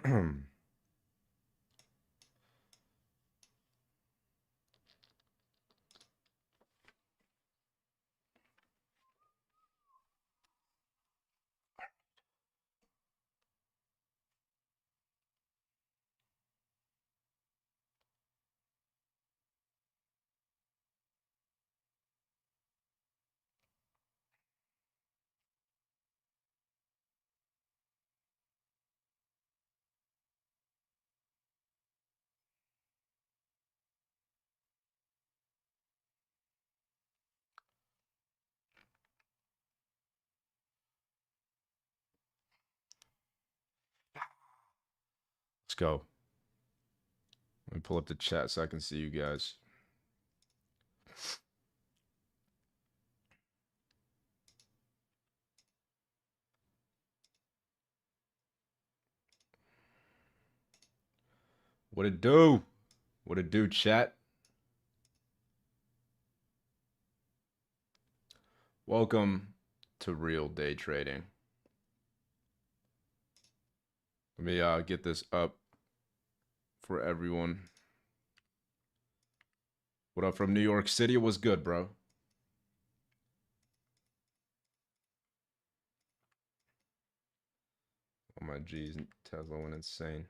Let's go. Let me pull up the chat so I can see you guys. What it do? What it do, chat? Welcome to Real Day Trading. Let me get this up for everyone. What up from New York City? What's good, bro? Oh my G's, Tesla went insane.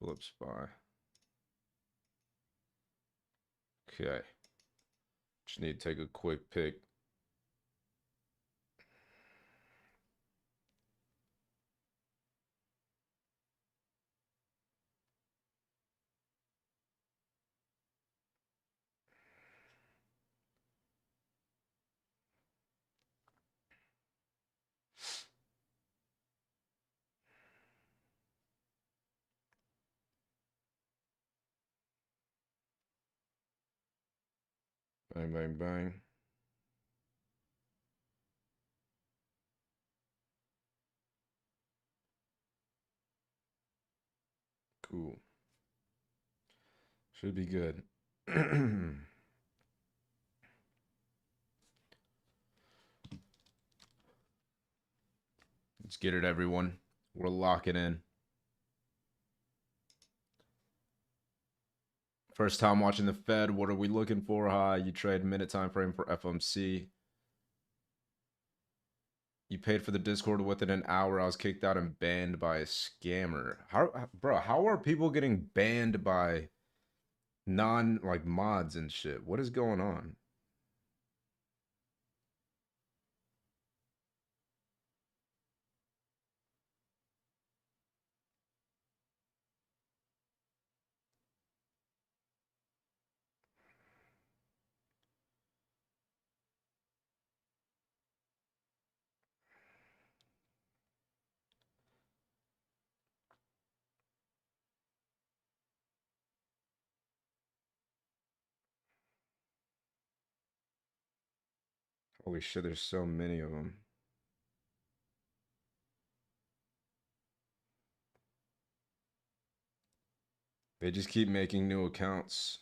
Let's pull up SPY. Okay. Just need to take a quick pick. Bang, bang, bang. Cool. Should be good. Let's get it, everyone. We're locking in. First time watching the Fed. What are we looking for? Hi, you trade minute time frame for FOMC. You paid for the Discord within an hour. I was kicked out and banned by a scammer. How are people getting banned by like mods and shit? What is going on? Holy shit, there's so many of them. They just keep making new accounts.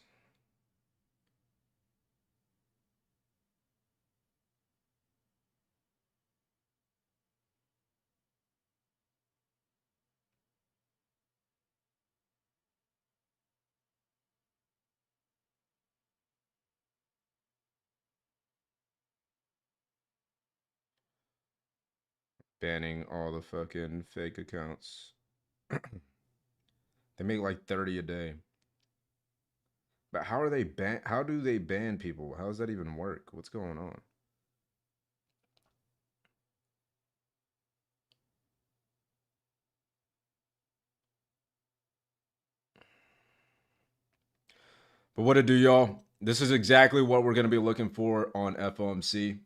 Banning all the fucking fake accounts. They make like 30 a day. But how do they ban people? How does that even work? What's going on? But what to do, y'all? This is exactly what we're going to be looking for on FOMC.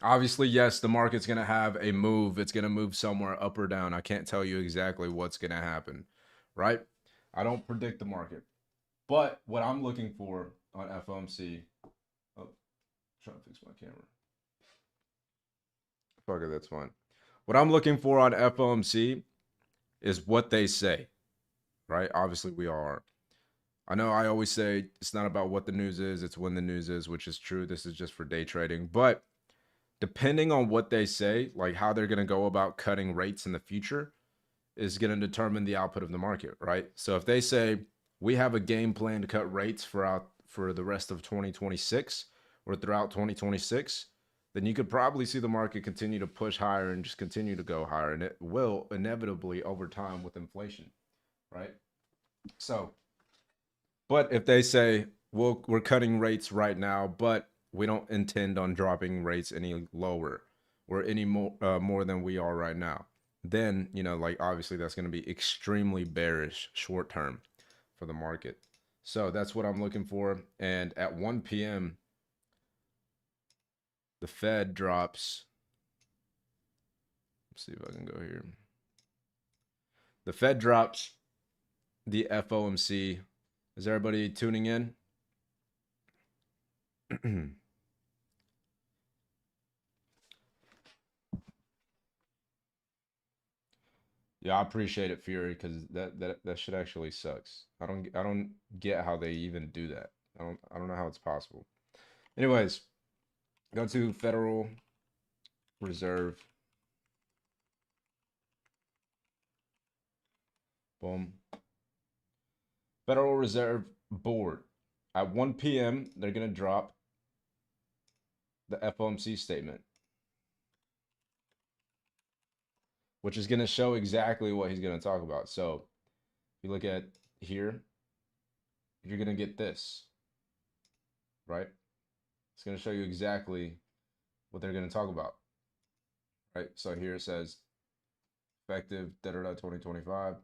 Obviously, yes, the market's going to have a move. It's going to move somewhere up or down. I can't tell you exactly what's going to happen, right? I don't predict the market. But what I'm looking for on FOMC, oh, trying to fix my camera. Fuck it, that's fine. What I'm looking for on FOMC is what they say. right? Obviously, we all are. I know I always say it's not about what the news is, it's when the news is, which is true. This is just for day trading. But depending on what they say, like how they're going to go about cutting rates in the future, is going to determine the output of the market, right? So if they say we have a game plan to cut rates for the rest of 2026 or throughout 2026, then you could probably see the market continue to push higher and just continue to go higher, and it will inevitably over time with inflation, right? So, but if they say, well, we're cutting rates right now, but we don't intend on dropping rates any lower or any more than we are right now, then, like obviously that's going to be extremely bearish short term for the market. So that's what I'm looking for. And at 1 p.m., the Fed drops. Let's see if I can go here. The Fed drops the FOMC. Is everybody tuning in? Yeah, I appreciate it, Fury, because that shit actually sucks. I don't get how they even do that. I don't know how it's possible. Anyways, go to Federal Reserve. Boom. Federal Reserve Board. At 1 p.m., they're gonna drop the FOMC statement, which is gonna show exactly what he's gonna talk about. So if you look at here, you're gonna get this, right? It's gonna show you exactly what they're gonna talk about, right? So here it says effective 2025,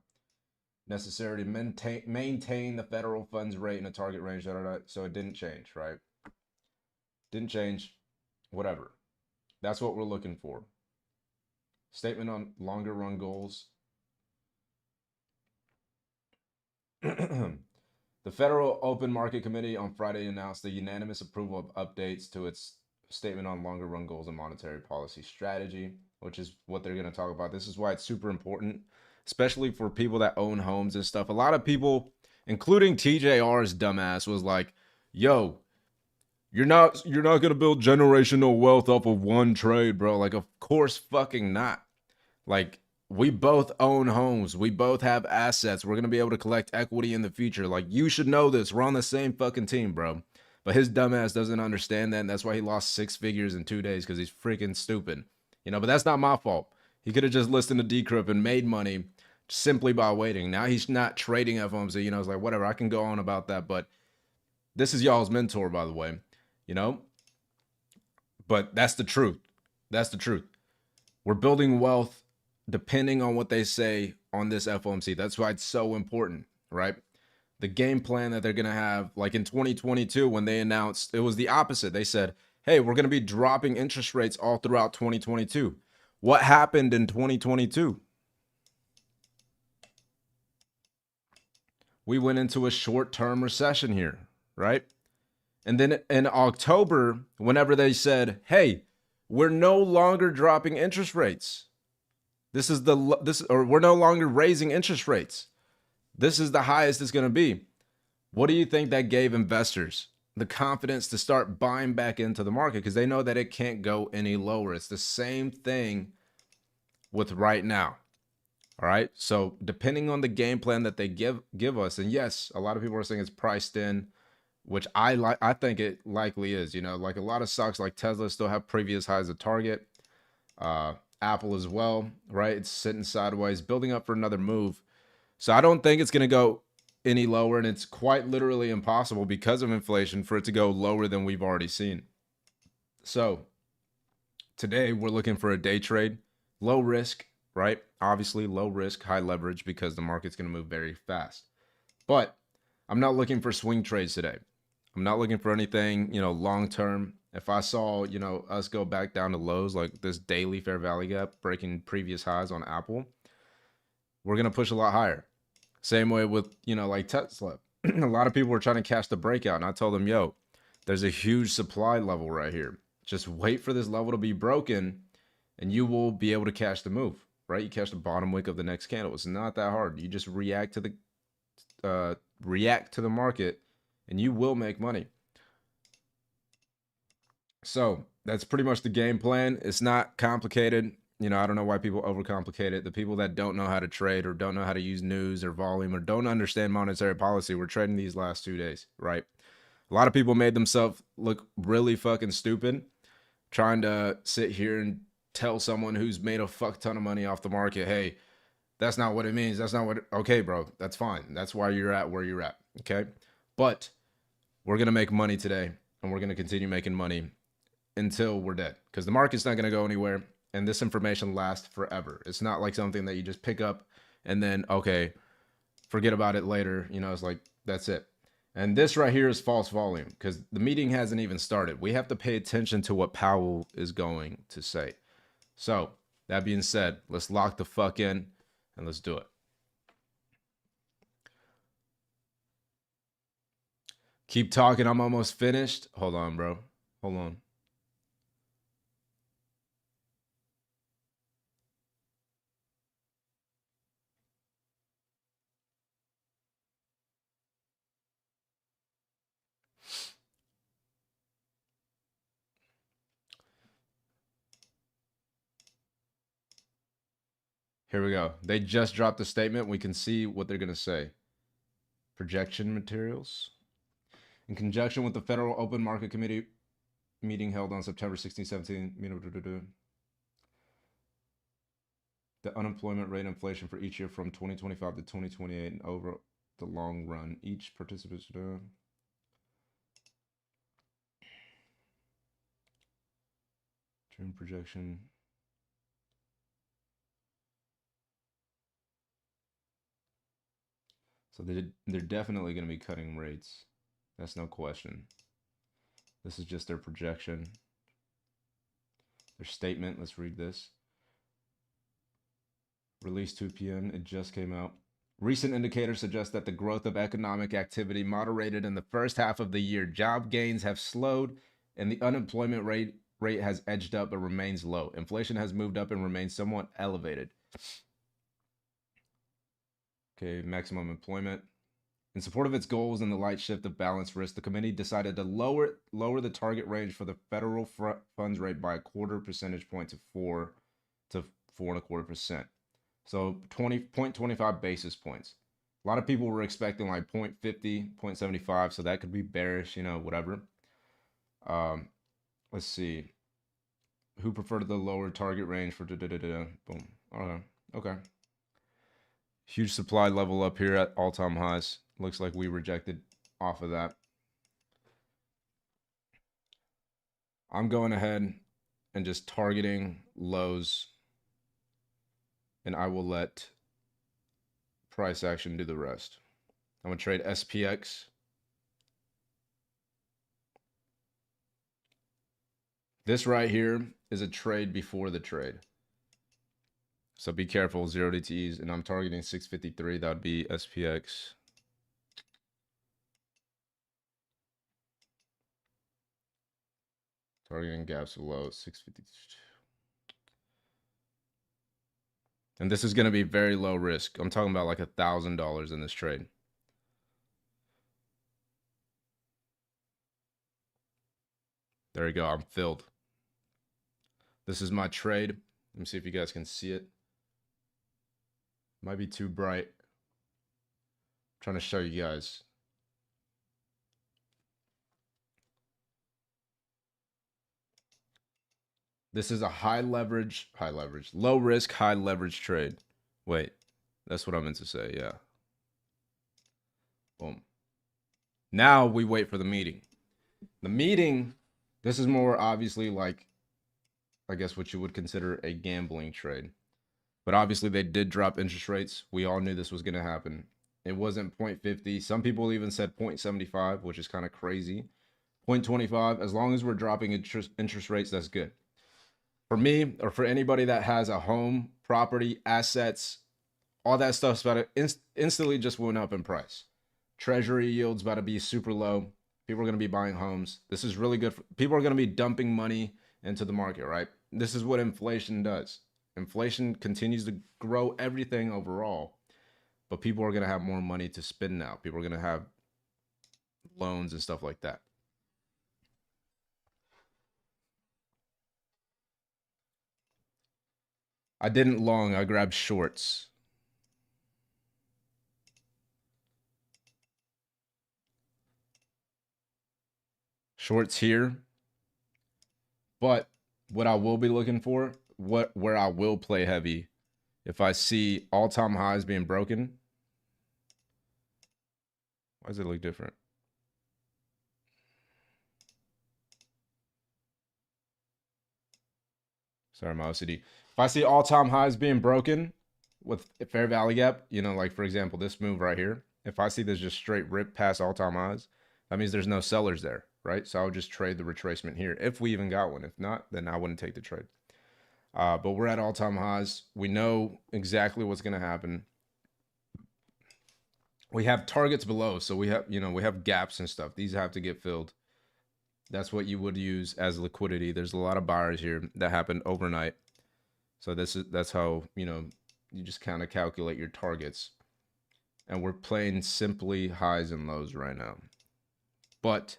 necessary to maintain the federal funds rate in a target range. So it didn't change, right? Didn't change, whatever. That's what we're looking for. Statement on longer run goals. The Federal Open Market Committee on Friday announced the unanimous approval of updates to its statement on longer run goals and monetary policy strategy, which is what they're going to talk about. This is why it's super important, especially for people that own homes and stuff. A lot of people, including TJR's dumbass, was like, yo, you're not going to build generational wealth off of one trade, bro. Like, of course fucking not. Like, we both own homes. We both have assets. We're going to be able to collect equity in the future. Like, you should know this. We're on the same fucking team, bro. But his dumbass doesn't understand that, and that's why he lost 6 figures in 2 days, because he's freaking stupid. But that's not my fault. He could have just listened to Decrypt and made money simply by waiting. Now he's not trading FOMC. It's like, whatever, I can go on about that. But this is y'all's mentor, by the way. But that's the truth. That's the truth. We're building wealth depending on what they say on this FOMC. That's why it's so important, right? The game plan that they're going to have, like in 2022, when they announced, it was the opposite. They said, hey, we're going to be dropping interest rates all throughout 2022. What happened in 2022? We went into a short-term recession here, right? And then in October, whenever they said, hey, we're no longer dropping interest rates. We're no longer raising interest rates. This is the highest it's going to be. What do you think that gave investors? The confidence to start buying back into the market, because they know that it can't go any lower. It's the same thing with right now. All right. So depending on the game plan that they give us, and yes, a lot of people are saying it's priced in, which I think it likely is. Like a lot of stocks like Tesla still have previous highs of target. Apple as well, right? It's sitting sideways, building up for another move. So I don't think it's going to go any lower, and it's quite literally impossible because of inflation for it to go lower than we've already seen. So today we're looking for a day trade, low risk, right? Obviously low risk, high leverage, because the market's going to move very fast. But I'm not looking for swing trades today. I'm not looking for anything, long term. If I saw, us go back down to lows, like this daily fair value gap breaking previous highs on Apple, we're going to push a lot higher. Same way with, like Tesla. A lot of people were trying to catch the breakout, and I told them, yo, there's a huge supply level right here. Just wait for this level to be broken, and you will be able to catch the move, right? You catch the bottom wick of the next candle. It's not that hard. You just react to react to the market, and you will make money. So that's pretty much the game plan. It's not complicated. You know, I don't know why people overcomplicate it. The people that don't know how to trade or don't know how to use news or volume or don't understand monetary policy were trading these last 2 days, right? A lot of people made themselves look really fucking stupid trying to sit here and tell someone who's made a fuck ton of money off the market, hey, that's not what it means. That's not what okay, bro. That's fine. That's why you're at where you're at. Okay. But we're going to make money today, and we're going to continue making money until we're dead, because the market's not going to go anywhere, and this information lasts forever. It's not like something that you just pick up and then, okay, forget about it later. You know, it's like, that's it. And this right here is false volume, because the meeting hasn't even started. We have to pay attention to what Powell is going to say. So that being said, let's lock the fuck in and let's do it. Keep talking. I'm almost finished. Hold on, bro. Hold on. Here we go. They just dropped the statement. We can see what they're going to say. Projection materials. In conjunction with the Federal Open Market Committee meeting held on September 16, 17, the unemployment rate inflation for each year from 2025 to 2028 and over the long run. Each participant should June projection. So they're definitely going to be cutting rates. That's no question. This is just their projection. Their statement. Let's read this. Released 2 p.m. It just came out. Recent indicators suggest that the growth of economic activity moderated in the first half of the year. Job gains have slowed, and the unemployment rate has edged up but remains low. Inflation has moved up and remains somewhat elevated. Okay, maximum employment. In support of its goals and the light shift of balanced risk, the committee decided to lower the target range for the federal funds rate by a quarter percentage point to 4.25%. So 0.25 basis points. A lot of people were expecting like 0.50, 0.75, so that could be bearish, you know, whatever. Let's see. Who preferred the lower target range for boom. Okay. Huge supply level up here at all-time highs. Looks like we rejected off of that. I'm going ahead and just targeting lows, and I will let price action do the rest. I'm going to trade SPX. This right here is a trade before the trade. So be careful, 0 DTEs, and I'm targeting 653. That would be SPX. Targeting gaps below 650. And this is going to be very low risk. I'm talking about like $1,000 in this trade. There you go. I'm filled. This is my trade. Let me see if you guys can see it. Might be too bright. I'm trying to show you guys. This is a low risk, high leverage trade. Wait, that's what I meant to say. Yeah. Boom. Now we wait for the meeting. The meeting, this is more obviously like, I guess what you would consider a gambling trade. But obviously they did drop interest rates. We all knew this was going to happen. It wasn't 0.50. Some people even said 0.75, which is kind of crazy. 0.25, as long as we're dropping interest rates, that's good. For me, or for anybody that has a home, property, assets, all that stuff's about to instantly just went up in price. Treasury yields about to be super low. People are going to be buying homes. This is really good. People are going to be dumping money into the market, right? This is what inflation does. Inflation continues to grow everything overall. But people are going to have more money to spend now. People are going to have loans and stuff like that. I didn't long. I grabbed shorts. Shorts here. But what I will be looking for, where I will play heavy, if I see all-time highs being broken. Why does it look different? Sorry, my OCD. If I see all-time highs being broken with a fair value gap, you know, like for example, this move right here, if I see this just straight rip past all-time highs, that means there's no sellers there, right? So I would just trade the retracement here if we even got one. If not, then I wouldn't take the trade. But we're at all-time highs. We know exactly what's going to happen. We have targets below, so we have, you know, we have gaps and stuff. These have to get filled. That's what you would use as liquidity. There's a lot of buyers here that happened overnight. So that's how, you know, you just kind of calculate your targets. And we're playing simply highs and lows right now. But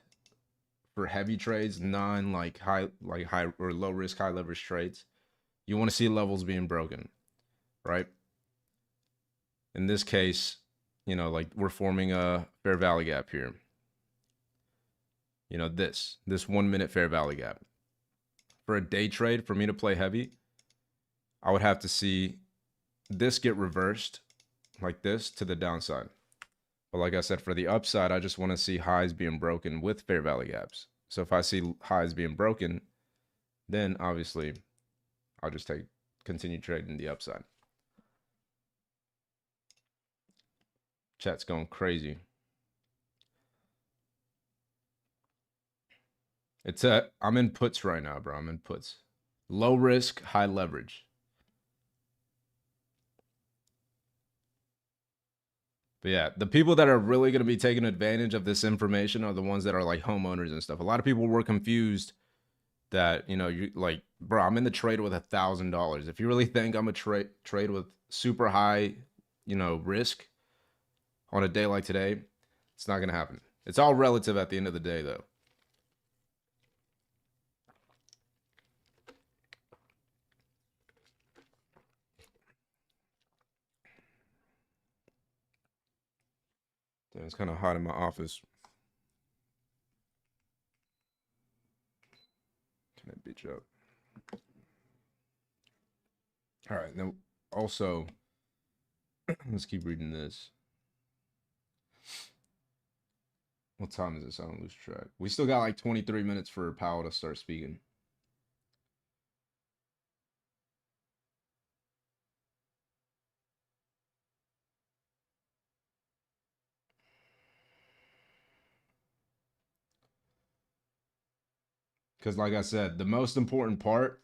for heavy trades, high or low risk, high leverage trades, you want to see levels being broken, right? In this case, you know, like we're forming a fair value gap here. You know, this 1 minute fair value gap. For a day trade, for me to play heavy, I would have to see this get reversed like this to the downside. But like I said, for the upside, I just want to see highs being broken with fair value gaps. So if I see highs being broken, then obviously I'll just continue trading the upside. Chat's going crazy. I'm in puts right now, bro. I'm in puts. Low risk, high leverage. But yeah, the people that are really going to be taking advantage of this information are the ones that are like homeowners and stuff. A lot of people were confused that, you know, you like, bro, I'm in the trade with $1,000. If you really think I'm a trade with super high, you know, risk on a day like today, it's not going to happen. It's all relative at the end of the day, though. Damn, it's kind of hot in my office. Can that bitch up? All right. Now, also, let's keep reading this. What time is this? I don't lose track. We still got like 23 minutes for Powell to start speaking. Because like I said, the most important part,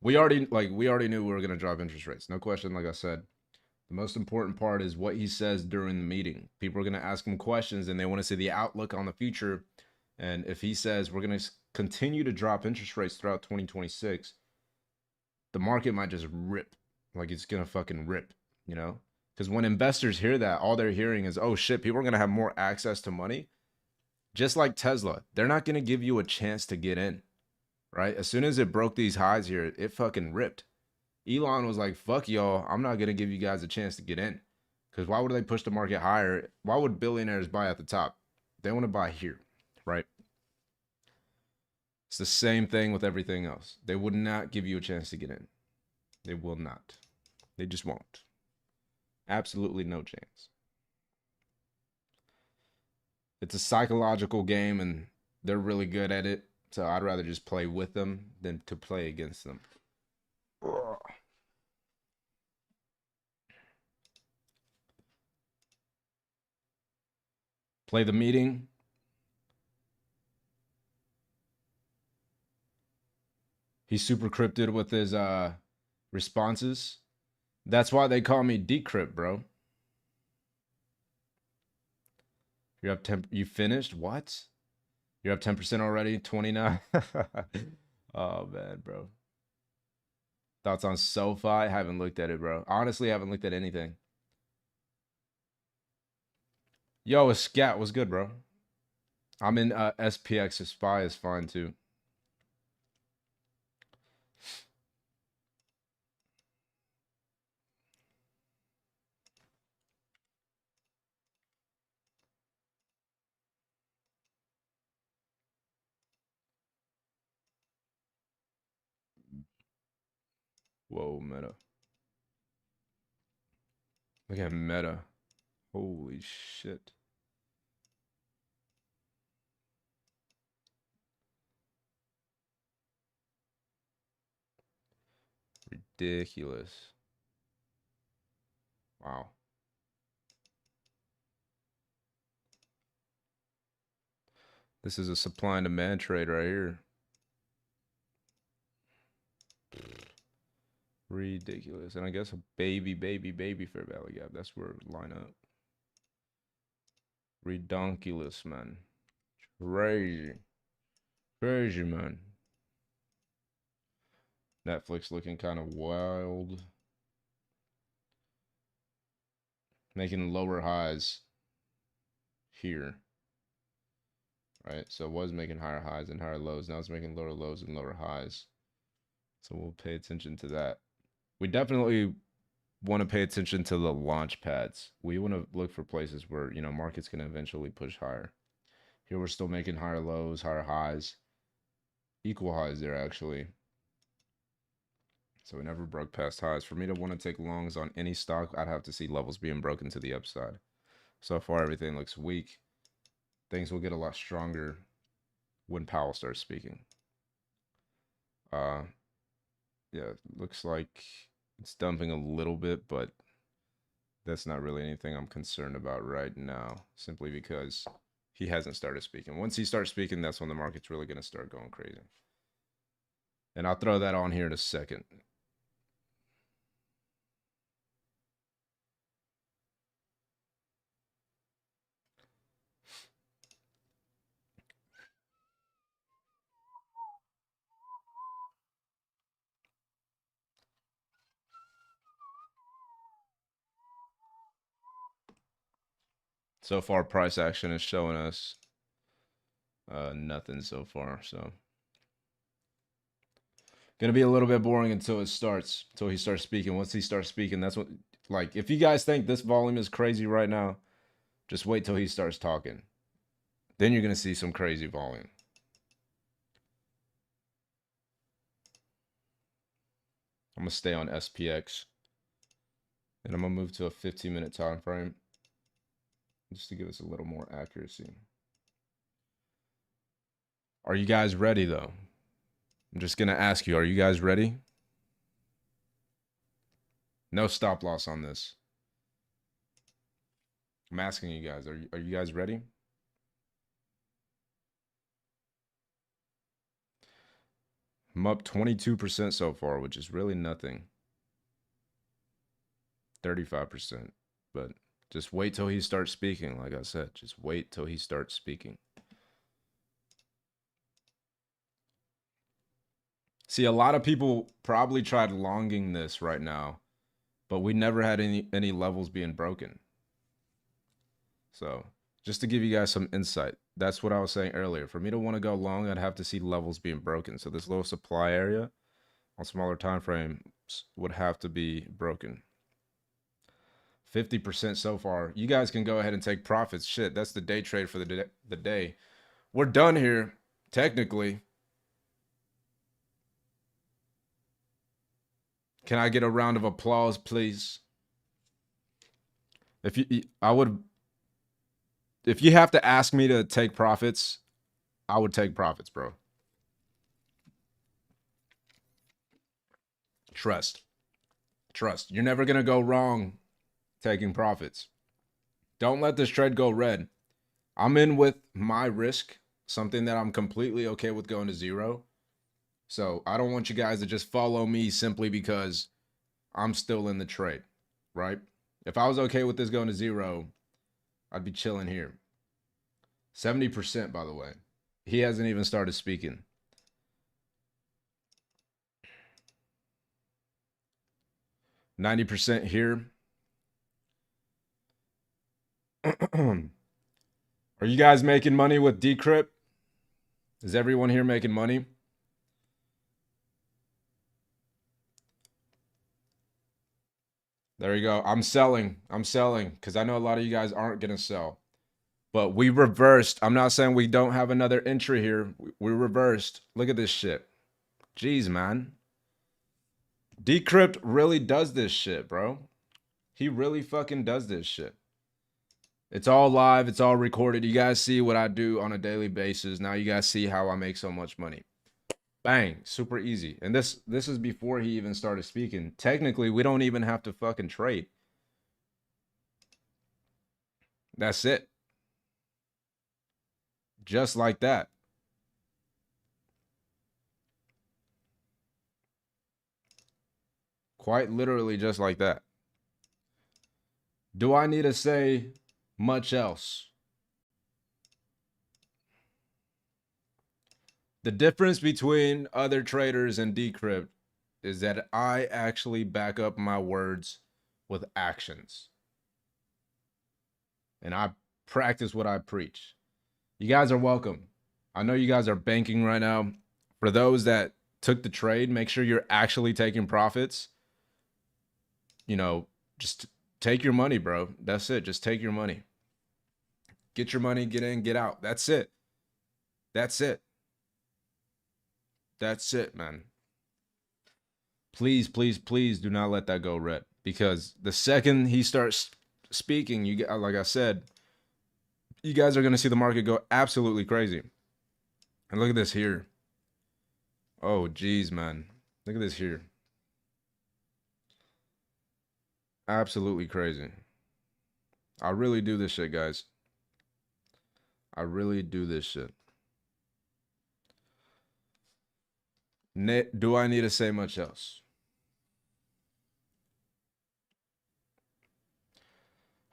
we already knew we were going to drop interest rates. No question, like I said. The most important part is what he says during the meeting. People are going to ask him questions and they want to see the outlook on the future. And if he says we're going to continue to drop interest rates throughout 2026, the market might just rip. Like it's going to fucking rip, you know? Because when investors hear that, all they're hearing is, oh shit, people are going to have more access to money. Just like Tesla, they're not going to give you a chance to get in, right? As soon as it broke these highs here, it fucking ripped. Elon was like, fuck y'all, I'm not going to give you guys a chance to get in. Because why would they push the market higher? Why would billionaires buy at the top? They want to buy here, right? It's the same thing with everything else. They would not give you a chance to get in. They will not. They just won't. Absolutely no chance. It's a psychological game and they're really good at it. So I'd rather just play with them than to play against them. Play the meeting. He's super crypted with his responses. That's why they call me Decrypt, bro. You're up 10. You finished? What? You're up 10% already? 29? Oh, man, bro. Thoughts on SoFi? Haven't looked at it, bro. Honestly, I haven't looked at anything. Yo, a scat was good, bro. I'm in SPX. A spy is fine too. Whoa, meta. Look at meta. Holy shit. Ridiculous. Wow. This is a supply and demand trade right here. Ridiculous. And I guess a baby fair value gap. That's where it would line up. Redonkulous, man. Crazy. Crazy, man. Netflix looking kind of wild. Making lower highs here. Right? So it was making higher highs and higher lows. Now it's making lower lows and lower highs. So we'll pay attention to that. We definitely want to pay attention to the launch pads. We want to look for places where, you know, markets can eventually push higher. Here we're still making higher lows, higher highs. Equal highs there, actually. So we never broke past highs. For me to want to take longs on any stock, I'd have to see levels being broken to the upside. So far, everything looks weak. Things will get a lot stronger when Powell starts speaking. Yeah, looks like it's dumping a little bit, but that's not really anything I'm concerned about right now, simply because he hasn't started speaking. Once he starts speaking, that's when the market's really going to start going crazy. And I'll throw that on here in a second. So far, price action is showing us nothing so far. So gonna be a little bit boring until it starts, until he starts speaking. Once he starts speaking, that's what, like, if you guys think this volume is crazy right now, just wait till he starts talking. Then you're gonna see some crazy volume. I'm gonna stay on SPX, and I'm gonna move to a 15-minute time frame, just to give us a little more accuracy. Are you guys ready though? I'm just gonna ask you, are you guys ready? No stop loss on this. I'm asking you guys, are you guys ready? I'm up 22% so far, which is really nothing. 35%. But just wait till he starts speaking. Like I said, just wait till he starts speaking. See, a lot of people probably tried longing this right now, but we never had any levels being broken. So just to give you guys some insight, that's what I was saying earlier. For me to want to go long, I'd have to see levels being broken. So this low supply area on smaller time frames would have to be broken. 50% so far. You guys can go ahead and take profits. Shit, that's the day trade for the day. We're done here, technically. Can I get a round of applause, please? If you have to ask me to take profits, I would take profits, bro. Trust. Trust. You're never going to go wrong taking profits. Don't let this trade go red. I'm in with my risk, something that I'm completely okay with going to zero. So I don't want you guys to just follow me simply because I'm still in the trade, right? If I was okay with this going to zero, I'd be chilling here. 70%, by the way. He hasn't even started speaking. %90 here. Are you guys making money with Decrypt? Is everyone here making money? There you go. I'm selling because I know a lot of you guys aren't going to sell. But we reversed. I'm not saying we don't have another entry here. We reversed. Look at this shit. Jeez, man. Decrypt really does this shit, bro. He really fucking does this shit. It's all live. It's all recorded. You guys see what I do on a daily basis. Now you guys see how I make so much money. Bang. Super easy. And this is before he even started speaking. Technically, we don't even have to fucking trade. That's it. Just like that. Quite literally just like that. Do I need to say much else? The difference between other traders and Decrypt is that I actually back up my words with actions. And I practice what I preach. You guys are welcome. I know you guys are banking right now. For those that took the trade, make sure you're actually taking profits. You know, just take your money, bro. That's it. Just take your money. Get your money, get in, get out. That's it. That's it. That's it, man. Please, please, please do not let that go, Rhett. Because the second he starts speaking, you like I said, you guys are going to see the market go absolutely crazy. And look at this here. Oh, geez, man. Look at this here. Absolutely crazy. I really do this shit, guys. I really do this shit. Do I need to say much else?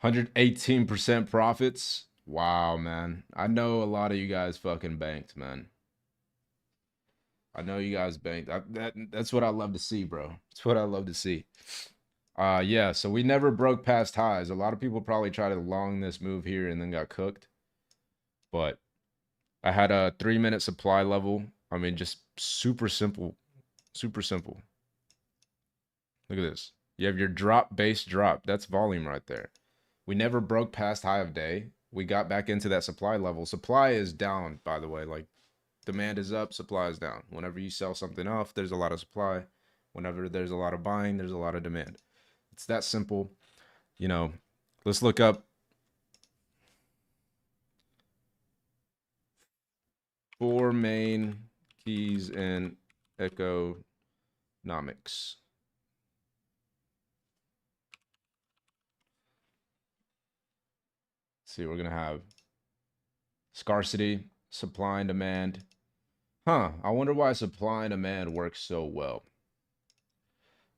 118% profits. Wow, man. I know a lot of you guys fucking banked, man. I know you guys banked. That's what I love to see, bro. That's what I love to see. Yeah, so we never broke past highs. A lot of people probably tried to long this move here and then got cooked. But I had a 3-minute supply level. I mean, just super simple. Super simple. Look at this. You have your drop, base, drop. That's volume right there. We never broke past high of day. We got back into that supply level. Supply is down, by the way. Like, demand is up, supply is down. Whenever you sell something off, there's a lot of supply. Whenever there's a lot of buying, there's a lot of demand. It's that simple. You know, let's look up 4 main keys in economics. See, we're going to have scarcity, supply and demand. I wonder why supply and demand works so well.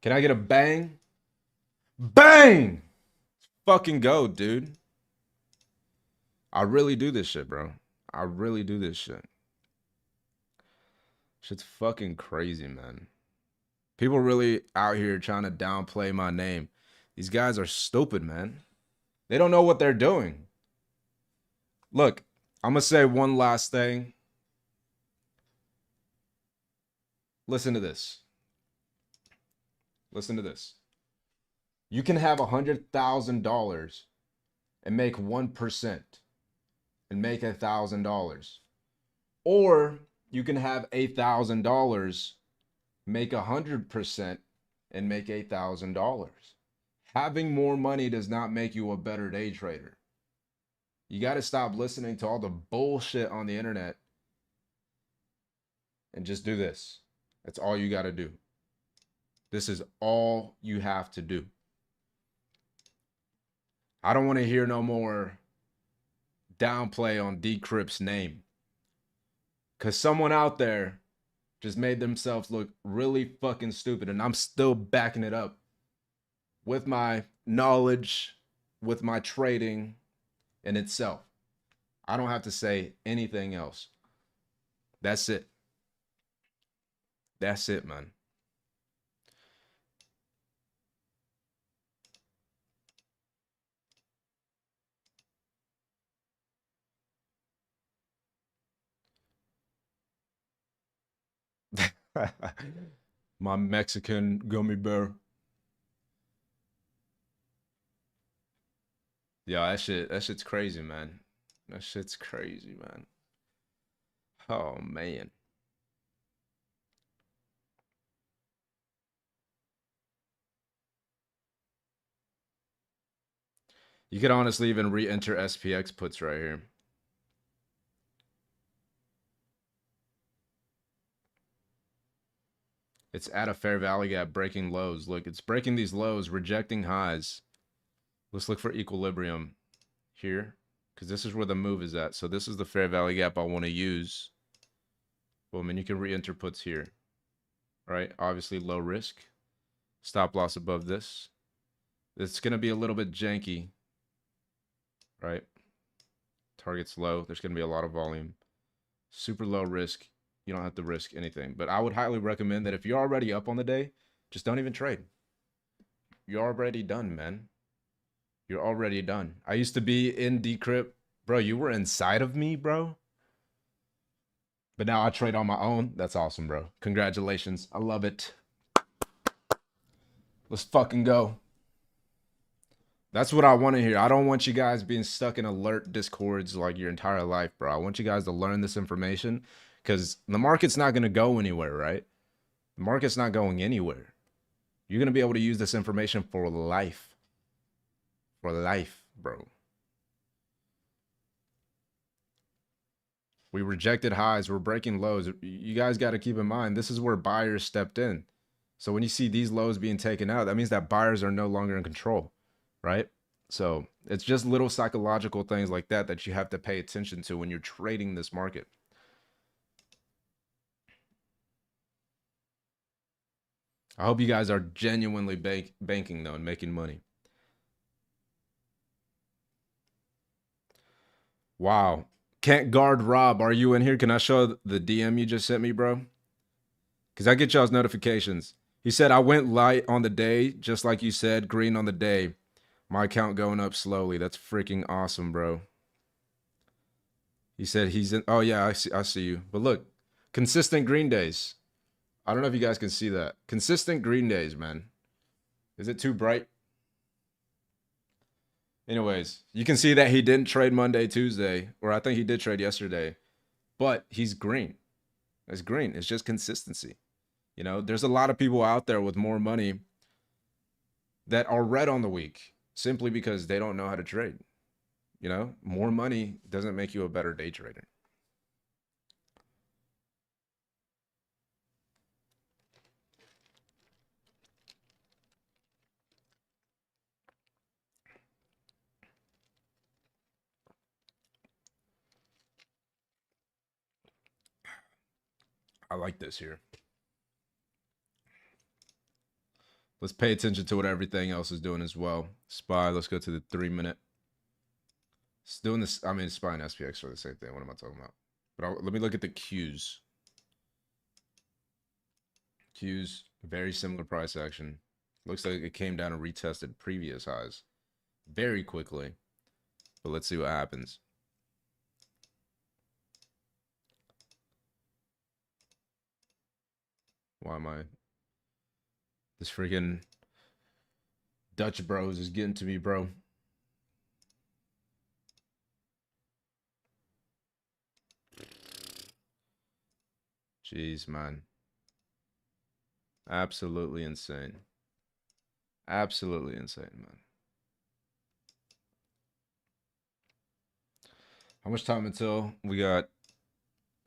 Can I get a bang? Bang! Fucking go, dude. I really do this shit, bro. I really do this shit. Shit's fucking crazy, man. People really out here trying to downplay my name. These guys are stupid, man. They don't know what they're doing. Look, I'm going to say one last thing. Listen to this. Listen to this. You can have $100,000 and make 1% and make $1,000. Or you can have $8,000, make 100% and make $8,000. Having more money does not make you a better day trader. You got to stop listening to all the bullshit on the internet and just do this. That's all you got to do. This is all you have to do. I don't want to hear no more downplay on Decrypt's name. Because someone out there just made themselves look really fucking stupid. And I'm still backing it up with my knowledge, with my trading in itself. I don't have to say anything else. That's it. That's it, man. My Mexican gummy bear. Yeah, that shit's crazy, man. That shit's crazy, man. Oh man. You could honestly even re-enter SPX puts right here. It's at a fair value gap, breaking lows. Look, it's breaking these lows, rejecting highs. Let's look for equilibrium here, because this is where the move is at. So this is the fair value gap I want to use. Boom, and you can re-enter puts here, right? Obviously low risk. Stop loss above this. It's going to be a little bit janky, right? Target's low. There's going to be a lot of volume. Super low risk. You don't have to risk anything. But I would highly recommend that if you're already up on the day, just don't even trade. You're already done, man. You're already done. I used to be in Decrypt. Bro, you were inside of me, bro. But now I trade on my own. That's awesome, bro. Congratulations. I love it. Let's fucking go. That's what I want to hear. I don't want you guys being stuck in alert discords like your entire life, bro. I want you guys to learn this information because the market's not going to go anywhere, right? The market's not going anywhere. You're going to be able to use this information for life. For life, bro. We rejected highs. We're breaking lows. You guys got to keep in mind, this is where buyers stepped in. So when you see these lows being taken out, that means that buyers are no longer in control, right? So it's just little psychological things like that that you have to pay attention to when you're trading this market. I hope you guys are genuinely banking though and making money. Wow. Can't guard Rob. Are you in here? Can I show the DM you just sent me, bro? Because I get y'all's notifications. He said, I went light on the day, just like you said, green on the day. My account going up slowly. That's freaking awesome, bro. He said he's in. Oh, yeah, I see you. But look, consistent green days. I don't know if you guys can see that. Consistent green days, man. Is it too bright? Anyways, you can see that he didn't trade Monday, Tuesday, or I think he did trade yesterday, but he's green. It's green. It's just consistency. You know, there's a lot of people out there with more money that are red on the week simply because they don't know how to trade. You know, more money doesn't make you a better day trader. I like this here. Let's pay attention to what everything else is doing as well. SPY, let's go to the 3-minute. It's doing this. I mean, SPY and SPX are the same thing. What am I talking about? But let me look at the Qs. Qs, very similar price action. Looks like it came down and retested previous highs very quickly. But let's see what happens. Why am I... This freaking Dutch bros is getting to me, bro. Jeez, man. Absolutely insane. Absolutely insane, man. How much time until we got...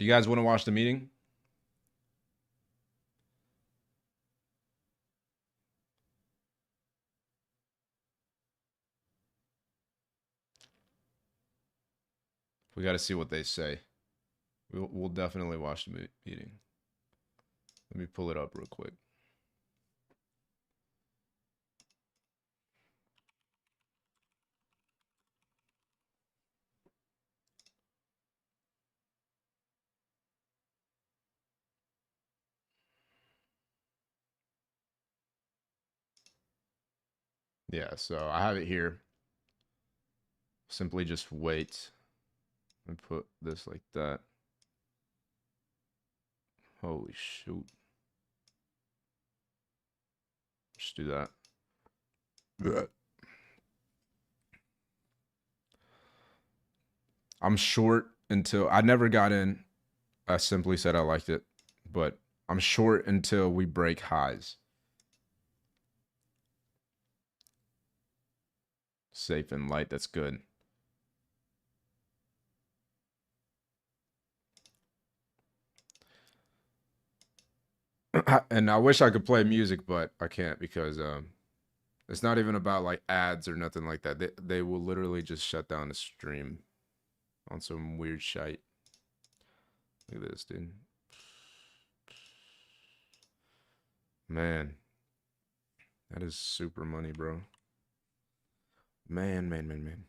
You guys want to watch the meeting? We got to see what they say. We'll definitely watch the meeting. Let me pull it up real quick. Yeah, so I have it here. Simply just wait. And put this like that. Holy shoot. Just do that. Yeah. I'm short until I never got in. I simply said I liked it, but I'm short until we break highs. Safe and light. That's good. And I wish I could play music, but I can't because it's not even about like ads or nothing like that. They will literally just shut down the stream on some weird shite. Look at this, dude. Man, that is super money, bro. Man, man, man, man.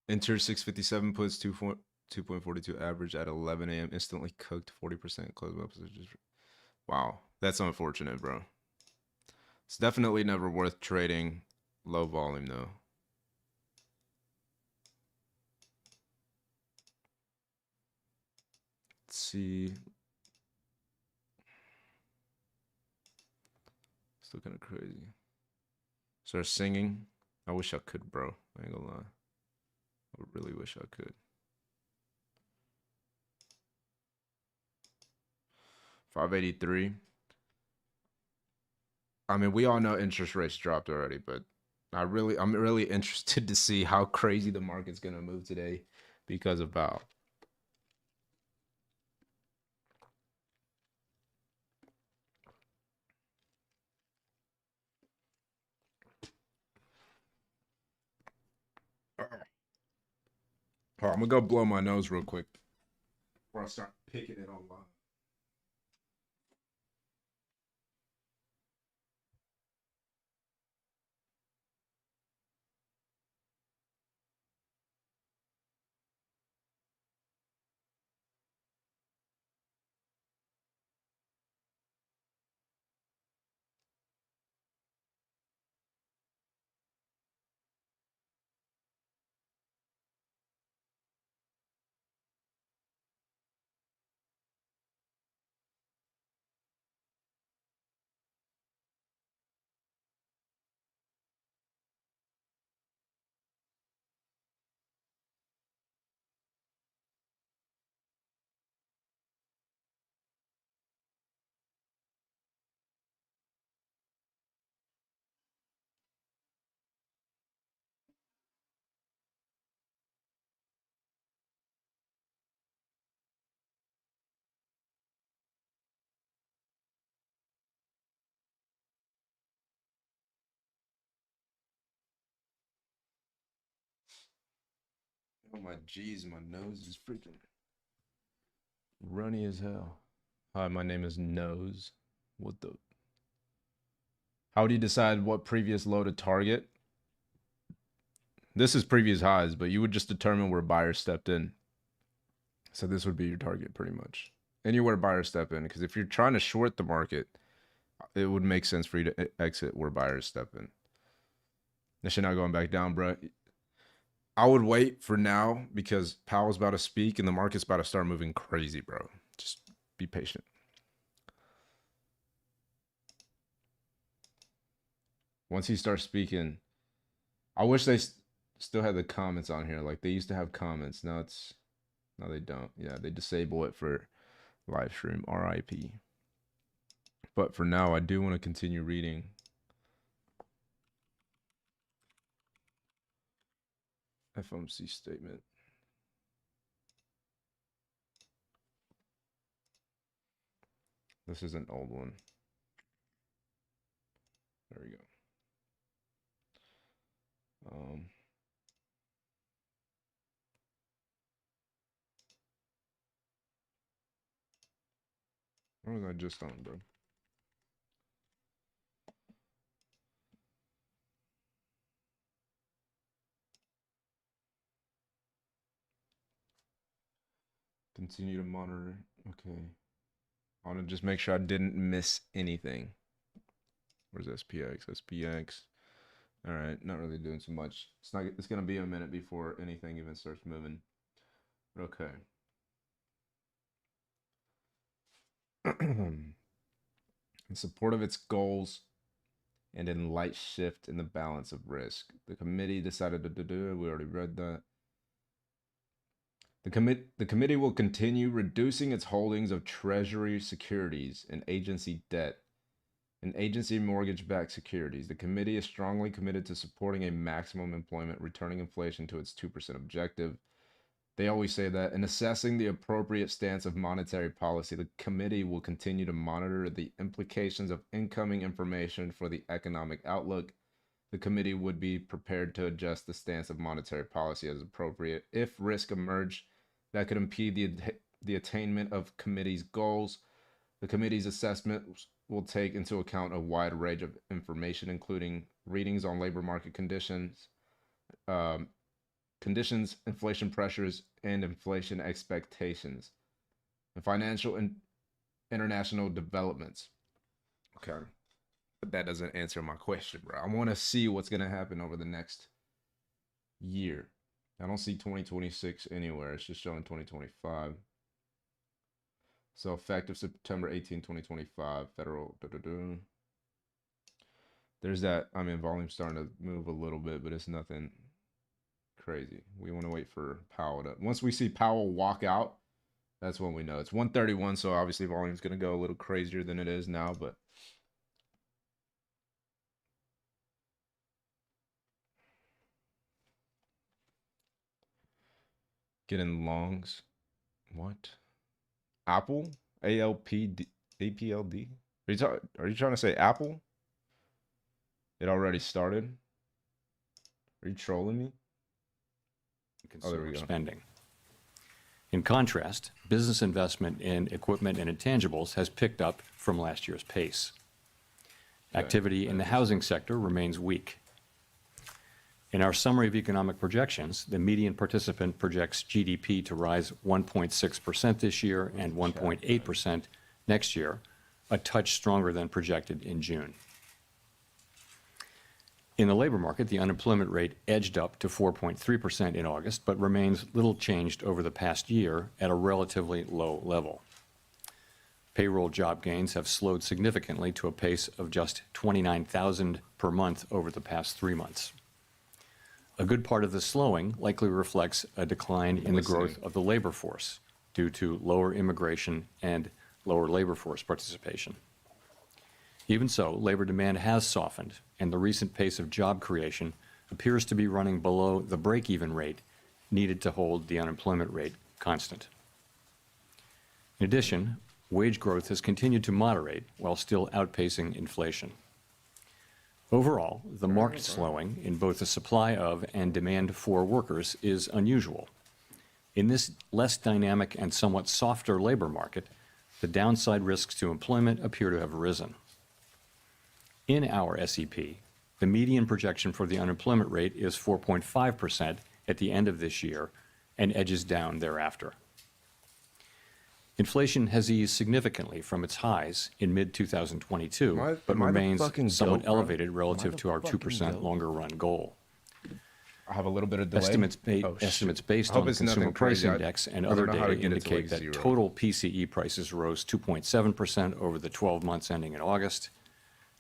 Enter 657 puts 2.42 average at 11 a.m. Instantly cooked 40% close up. Wow, that's unfortunate, bro. It's definitely never worth trading low volume though. Let's see. Still kind of crazy. Start singing. I wish I could, bro. I ain't gonna lie. I really wish I could. 583. I mean, we all know interest rates dropped already, but I'm really interested to see how crazy the market's gonna move today because of Powell. I'm gonna go blow my nose real quick before I start picking it online. Oh my jeez, my nose is freaking runny as hell. Hi, my name is Nose. What the? How do you decide what previous low to target? This is previous highs, but you would just determine where buyers stepped in. So this would be your target pretty much. Anywhere buyers step in, because if you're trying to short the market, it would make sense for you to exit where buyers step in. This shit not going back down, bro. I would wait for now because Powell's about to speak and the market's about to start moving crazy, bro. Just be patient. Once he starts speaking, I wish they still had the comments on here. Like they used to have comments. Now they don't. Yeah, they disable it for live stream. RIP. But for now, I do want to continue reading. FOMC statement. This is an old one. There we go. What was I just on, bro? Continue to monitor. Okay. I want to just make sure I didn't miss anything. Where's SPX? SPX. All right, not really doing too much. It's gonna be a minute before anything even starts moving. Okay. In support of its goals and in light shift in the balance of risk, the committee decided to do. We already read that. The committee will continue reducing its holdings of Treasury securities and agency debt and agency mortgage-backed securities. The committee is strongly committed to supporting a maximum employment, returning inflation to its 2% objective. They always say that. In assessing the appropriate stance of monetary policy, the committee will continue to monitor the implications of incoming information for the economic outlook. The committee would be prepared to adjust the stance of monetary policy as appropriate if risk emerge that could impede the attainment of committee's goals. The committee's assessment will take into account a wide range of information, including readings on labor market conditions, inflation pressures, and inflation expectations, and financial and international developments. Okay. But that doesn't answer my question, bro. I want to see what's going to happen over the next year. I don't see 2026 anywhere. It's just showing 2025. So effective September 18, 2025, federal. There's that. I mean, volume's starting to move a little bit, but it's nothing crazy. We want to wait for Powell to. Once we see Powell walk out, that's when we know. It's 131, so obviously volume's going to go a little crazier than it is now, but. Getting longs. What? Apple? ALPD? APLD? Are you trying to say Apple? It already started? Are you trolling me? Consumer spending. In contrast, business investment in equipment and intangibles has picked up from last year's pace. Activity in the housing sector remains weak. In our summary of economic projections, the median participant projects GDP to rise 1.6% this year and 1.8% next year, a touch stronger than projected in June. In the labor market, the unemployment rate edged up to 4.3% in August, but remains little changed over the past year at a relatively low level. Payroll job gains have slowed significantly to a pace of just 29,000 per month over the past 3 months. A good part of the slowing likely reflects a decline in the growth of the labor force due to lower immigration and lower labor force participation. Even so, labor demand has softened, and the recent pace of job creation appears to be running below the break-even rate needed to hold the unemployment rate constant. In addition, wage growth has continued to moderate while still outpacing inflation. Overall, the marked slowing in both the supply of and demand for workers is unusual. In this less dynamic and somewhat softer labor market, the downside risks to employment appear to have risen. In our SEP, the median projection for the unemployment rate is 4.5% at the end of this year and edges down thereafter. Inflation has eased significantly from its highs in mid-2022, but remains somewhat elevated relative to our 2% longer-run goal. I have a little bit of delay. Estimates based on the Consumer Price Index and other data indicate that total PCE prices rose 2.7% over the 12 months ending in August,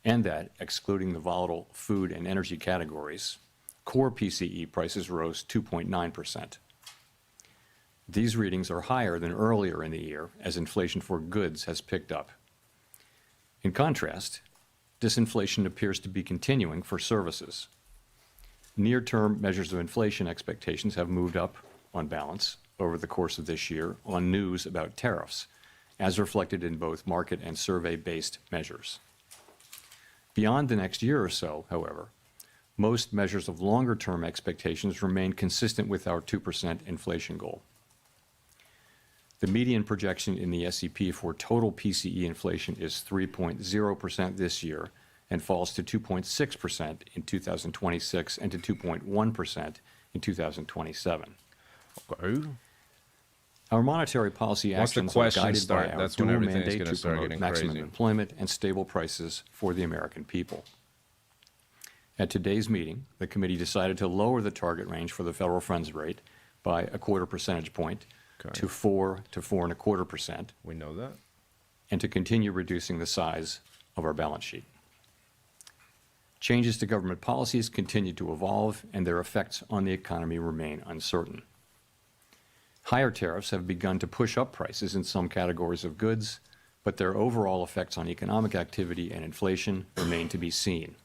and that, excluding the volatile food and energy categories, core PCE prices rose 2.9%. These readings are higher than earlier in the year as inflation for goods has picked up. In contrast, disinflation appears to be continuing for services. Near-term measures of inflation expectations have moved up, on balance, over the course of this year on news about tariffs, as reflected in both market and survey-based measures. Beyond the next year or so, however, most measures of longer-term expectations remain consistent with our 2% inflation goal. The median projection in the SEP for total PCE inflation is 3.0% this year and falls to 2.6% in 2026 and to 2.1% in 2027. Okay. Our monetary policy Once the actions are questions guided start, by our that's when dual everything's mandate gonna to start promote getting maximum crazy. employment and stable prices for the American people. At today's meeting, the committee decided to lower the target range for the federal funds rate by a quarter percentage point to 4 to 4.25%, We know that. and to continue reducing the size of our balance sheet. Changes to government policies continue to evolve, and their effects on the economy remain uncertain. Higher tariffs have begun to push up prices in some categories of goods, but their overall effects on economic activity and inflation remain to be seen.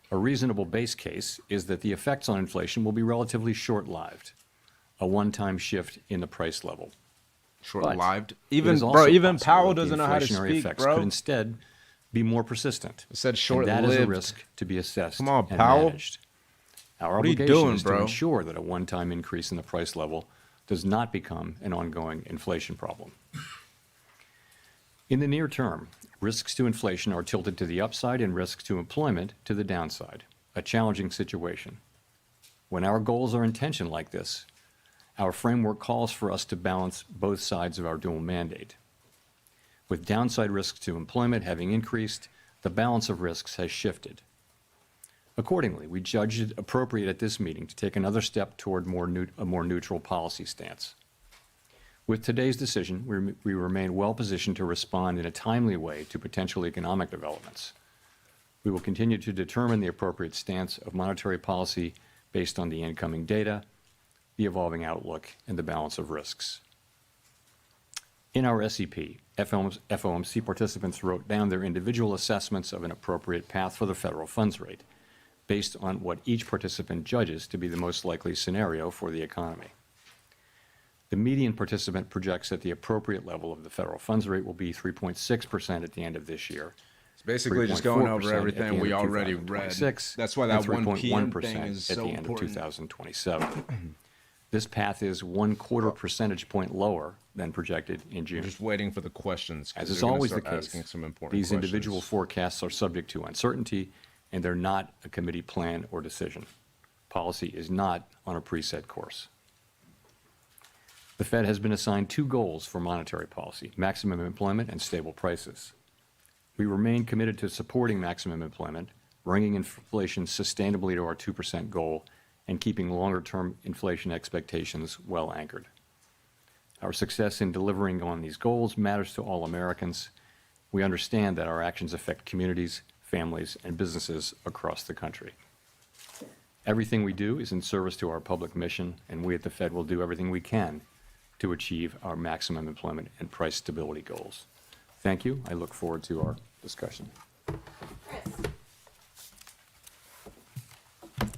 A reasonable base case is that the effects on inflation will be relatively short-lived, a one-time shift in the price level. Short-lived. It Even is also even possible Powell that the doesn't know how to inflationary speak, effects bro. could instead be more persistent. It said And that is a short-lived. risk to be assessed Come on, and Powell. managed. Our What are you obligation doing, is to bro? ensure that a one-time increase in the price level does not become an ongoing inflation problem. In the near term, risks to inflation are tilted to the upside and risks to employment to the downside, a challenging situation. When our goals are in tension like this, our framework calls for us to balance both sides of our dual mandate. With downside risks to employment having increased, the balance of risks has shifted. Accordingly, we judged it appropriate at this meeting to take another step toward a more neutral policy stance. With today's decision, we remain well positioned to respond in a timely way to potential economic developments. We will continue to determine the appropriate stance of monetary policy based on the incoming data, the evolving outlook, and the balance of risks. In our SEP, FOMC participants wrote down their individual assessments of an appropriate path for the federal funds rate, based on what each participant judges to be the most likely scenario for the economy. The median participant projects that the appropriate level of the federal funds rate will be 3.6% at the end of this year. It's basically just going 3.4% over at the everything end we of already read. 2026, That's why and that 1 p.m. 3.1% thing is at so the end of important. 2027. This path is 1/4 percentage point lower than projected in June. We're just waiting for the questions. 'cause As is they're gonna always the start case, asking some important these questions. individual forecasts are subject to uncertainty, and they're not a committee plan or decision. Policy is not on a preset course. The Fed has been assigned two goals for monetary policy: maximum employment and stable prices. We remain committed to supporting maximum employment, bringing inflation sustainably to our 2% goal, and keeping longer-term inflation expectations well anchored. Our success in delivering on these goals matters to all Americans. We understand that our actions affect communities, families, and businesses across the country. Everything we do is in service to our public mission, and we at the Fed will do everything we can to achieve our maximum employment and price stability goals. Thank you. I look forward to our discussion.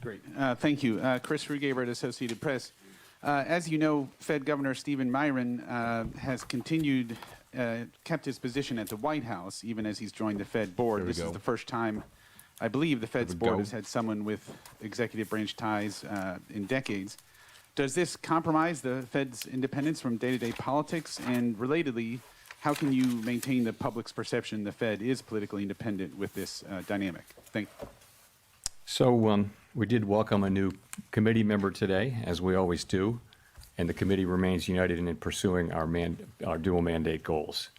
Great. Thank you. Chris Rugaber at Associated Press. As you know, Fed Governor Stephen Myron has kept his position at the White House, even as he's joined the Fed board. This is the first time, I believe, the Fed's board has had someone with executive branch ties in decades. Does this compromise the Fed's independence from day-to-day politics? And relatedly, how can you maintain the public's perception the Fed is politically independent with this dynamic? Thank you. So we did welcome a new committee member today, as we always do, and the committee remains united in pursuing our dual mandate goals.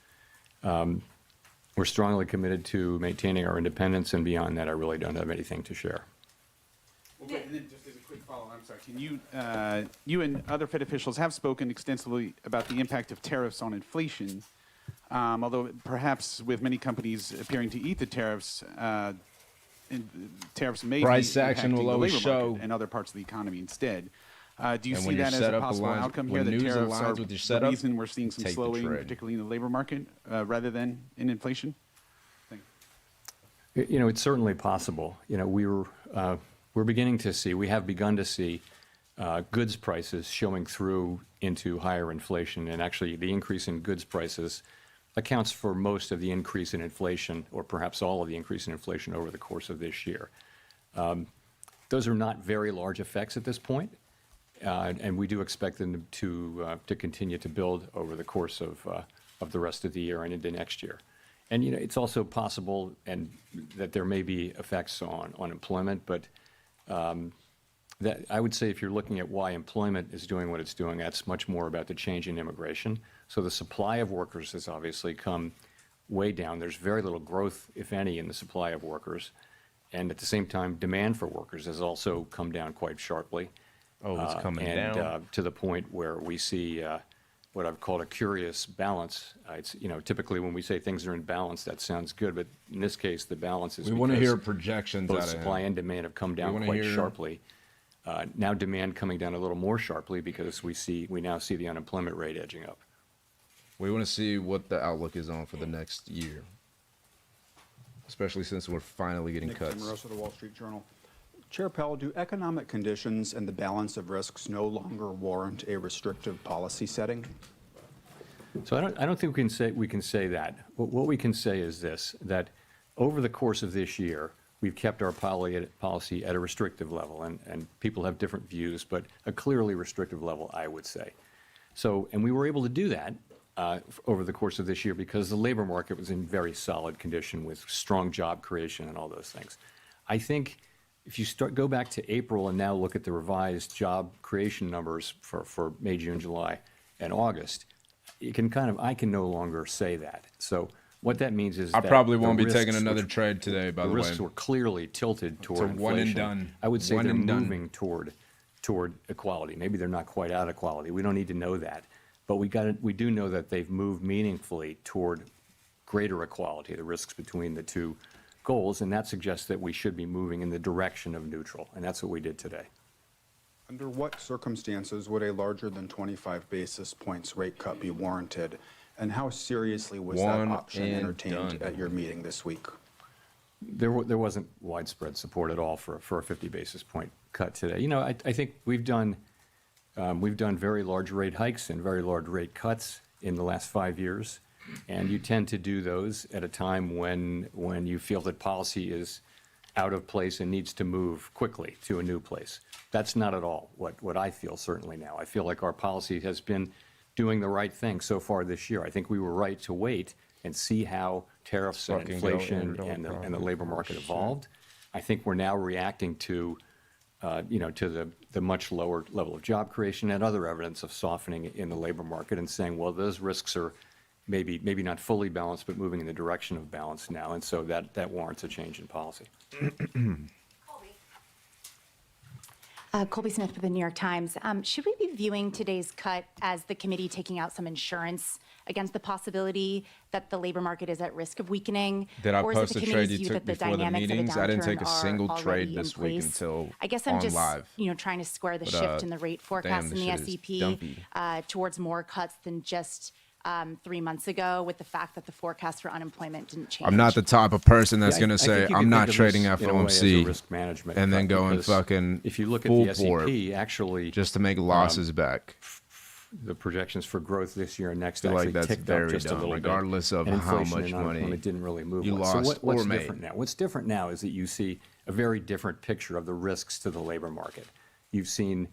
We're strongly committed to maintaining our independence, and beyond that, I really don't have anything to share. Well, great. And then just as a quick follow-up, I'm sorry, can you and other Fed officials have spoken extensively about the impact of tariffs on inflation, although perhaps with many companies appearing to eat the tariffs, tariffs may Price be action impacting will the always labor show. market and other parts of the economy instead. Do you And see when your that as a setup possible aligns- outcome when here, that news tariffs aligns are with your the setup, reason we're seeing some take the slowing, trade. particularly in the labor market, rather than in inflation? Thank you. You know, it's certainly possible. You know, we're beginning to see, we have begun to see goods prices showing through into higher inflation, and actually the increase in goods prices accounts for most of the increase in inflation, or perhaps all of the increase in inflation over the course of this year. Those are not very large effects at this point, and we do expect them to continue to build over the course of the rest of the year and into next year. And you know, it's also possible that there may be effects on employment, but That, I would say if you're looking at why employment is doing what it's doing, that's much more about the change in immigration. So the supply of workers has obviously come way down. There's very little growth, if any, in the supply of workers. And at the same time, demand for workers has also come down quite sharply. Oh, it's coming and, down. to the point where we see what I've called a curious balance. It's, typically when we say things are in balance, that sounds good, but in this case, the balance is We want to because hear projections both out of supply him. and demand have come We down wanna quite hear- sharply. Now demand coming down a little more sharply because we now see the unemployment rate edging up. We want to see what the outlook is on for the next year, especially since we're finally getting Nick cuts. Timmeros of the Wall Street Journal. Chair Powell, do economic conditions and the balance of risks no longer warrant a restrictive policy setting? So I don't think we can say that. What we can say is this, that over the course of this year, we've kept our policy at a restrictive level, and people have different views, but a clearly restrictive level, I would say. So, and we were able to do that over the course of this year because the labor market was in very solid condition with strong job creation and all those things. I think if you go back to April and now look at the revised job creation numbers for May, June, July, and August, I can no longer say that. So what that means is I that probably the won't be risks, taking another which- trade today, by the way. risks were clearly tilted toward It's a one and inflation. done. I would say One they're and done. moving toward equality. Maybe they're not quite out of equality. We don't need to know that. But we do know that they've moved meaningfully toward greater equality, the risks between the two goals, and that suggests that we should be moving in the direction of neutral, and that's what we did today. Under what circumstances would a larger than 25 basis points rate cut be warranted? And how seriously was One that option and entertained done. at your meeting this week? There wasn't widespread support at all for a 50 basis point cut today. I think we've done very large rate hikes and very large rate cuts in the last 5 years, and you tend to do those at a time when you feel that policy is out of place and needs to move quickly to a new place. That's not at all what I feel certainly now. I feel like our policy has been doing the right thing so far this year. I think we were right to wait and see how tariffs and Fucking go inflation into a and the labor market shit. evolved. I think we're now reacting to the much lower level of job creation and other evidence of softening in the labor market and saying, well, those risks are maybe not fully balanced, but moving in the direction of balance now. And so that warrants a change in policy. Colby Smith with the New York Times. Should we be viewing today's cut as the committee taking out some insurance against the possibility that the labor market is at risk of weakening? Did I Or is it post the a trade committee's you view took that the before the dynamics of a meetings? I didn't take a downturn single are trade already this in week place? until I guess I'm on just live. trying to square the But, shift in the rate forecast damn, in this the shit is SEP dumpy. towards more cuts than just 3 months ago, with the fact that the forecast for unemployment didn't change. I'm not the type of person that's Yeah, going I to think say you could I'm not think of trading this in a way as a FOMC risk management and then cut, go and because fucking if you look at full the bore SEP, actually, just to make losses back. the projections for growth this year and next feel like actually that's ticked up very just a dumb, little bit. regardless of And how inflation much and money unemployment didn't really move you much. lost So what's or made. different now? What's different now is that you see a very different picture of the risks to the labor market. You've seen,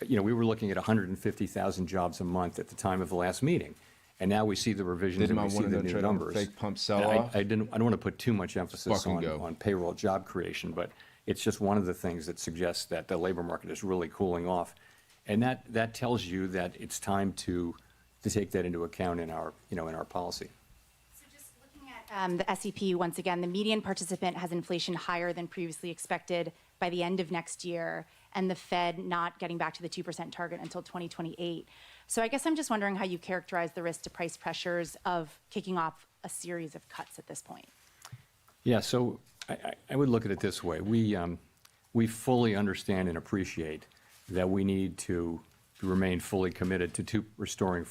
we were looking at 150,000 jobs a month at the time of the last meeting, and now we see the revisions Didn't and I we see want the to new trade on numbers. fake pump And sell-off? I don't want to put too much emphasis Fucking go. on payroll job creation, but it's just one of the things that suggests that the labor market is really cooling off. And that tells you that it's time to take that into account in our policy. So just looking at the SEP, once again, the median participant has inflation higher than previously expected by the end of next year, and the Fed not getting back to the 2% target until 2028. So I guess I'm just wondering how you characterize the risk to price pressures of kicking off a series of cuts at this point. Yeah, so I would look at it this way. We fully understand and appreciate that we need to remain fully committed to restoring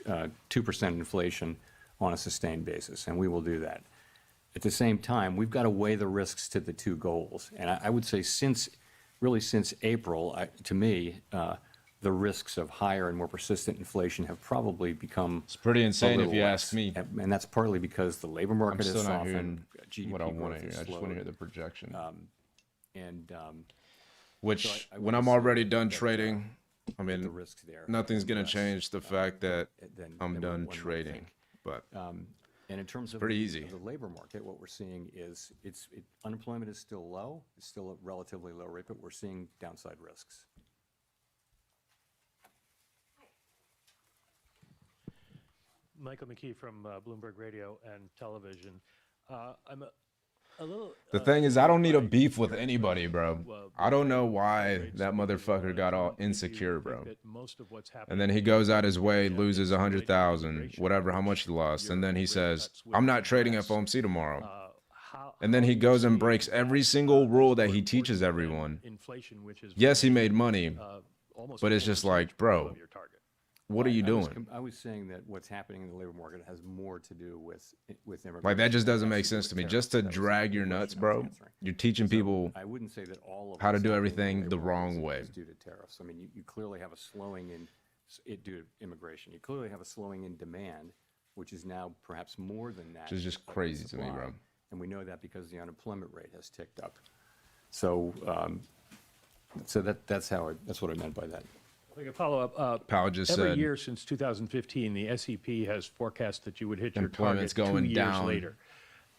2% inflation on a sustained basis, and we will do that. At the same time, we've got to weigh the risks to the two goals. And I would say since April, to me, the risks of higher and more persistent inflation have probably become It's pretty insane a if little you less. ask me. And that's partly because the labor I'm market still has not softened, hearing GDP what I want growth to hear. has I just want to slowed. hear the projection. And Which, I when would I'm say already done that, trading, I the mean, risks there nothing's are going to less, change the fact that than I'm one done might trading. think. But And in terms of pretty the, easy. of the labor market, what we're seeing is unemployment is still low. It's still a relatively low rate, but we're seeing downside risks. Michael McKee from Bloomberg Radio and Television. I'm a little. The thing is, I don't need a by beef with your anybody, bro. I don't know why that motherfucker got all insecure, bro. And then he goes out his way, loses 100,000, whatever, how much he lost, and then he says, "I'm not trading at Fomc tomorrow." And then he goes and breaks every single rule that he teaches everyone. Yes, he made money, but it's just like, bro, what are you doing? I was saying that what's happening in the labor market has more to do with immigration. Like, that just doesn't That's make to do sense with to me. tariffs. Just to That was drag your the nuts, question I was bro. answering. You're teaching people I wouldn't say that all of how to what's do happening in everything labor the market wrong is way. due to tariffs. I mean, you clearly have a slowing in it due to immigration. You clearly have a slowing in demand, which is now perhaps more than that. Which is just of the crazy to me, supply. bro. And we know that because the unemployment rate has ticked up. So, that's what I meant by that. If I could follow up. Powell just every said year since 2015, the SEP has forecast that you would hit your Employment's target going 2 years down later.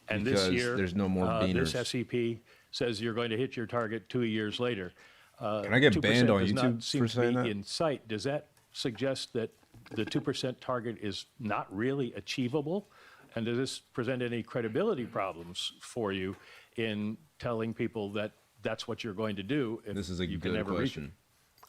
And because this year, there's no more this beaners. SEP says you're going to hit your target 2 years later. Can I get 2% banned on does YouTube not seem for to saying be that? in sight. Does that suggest that the 2% target is not really achievable? And does this present any credibility problems for you in telling people that that's what you're going to do if This is a you can good never reach it? question.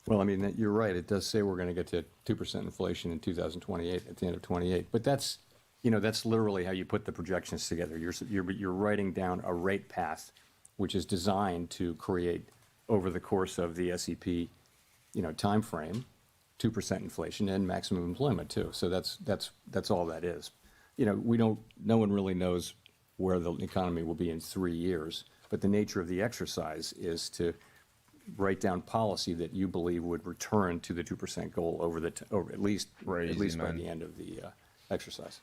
Well, I mean, you're right. It does say we're going to get to 2% inflation in 2028, at the end of 28. But that's literally how you put the projections together. You're writing down a rate path, which is designed to create, over the course of the SEP, time frame, 2% inflation and maximum employment too. So that's all that is. No one really knows where the economy will be in 3 years. But the nature of the exercise is to write down policy that you believe would return to the 2% goal over at least Crazy, by man. the end of the exercise.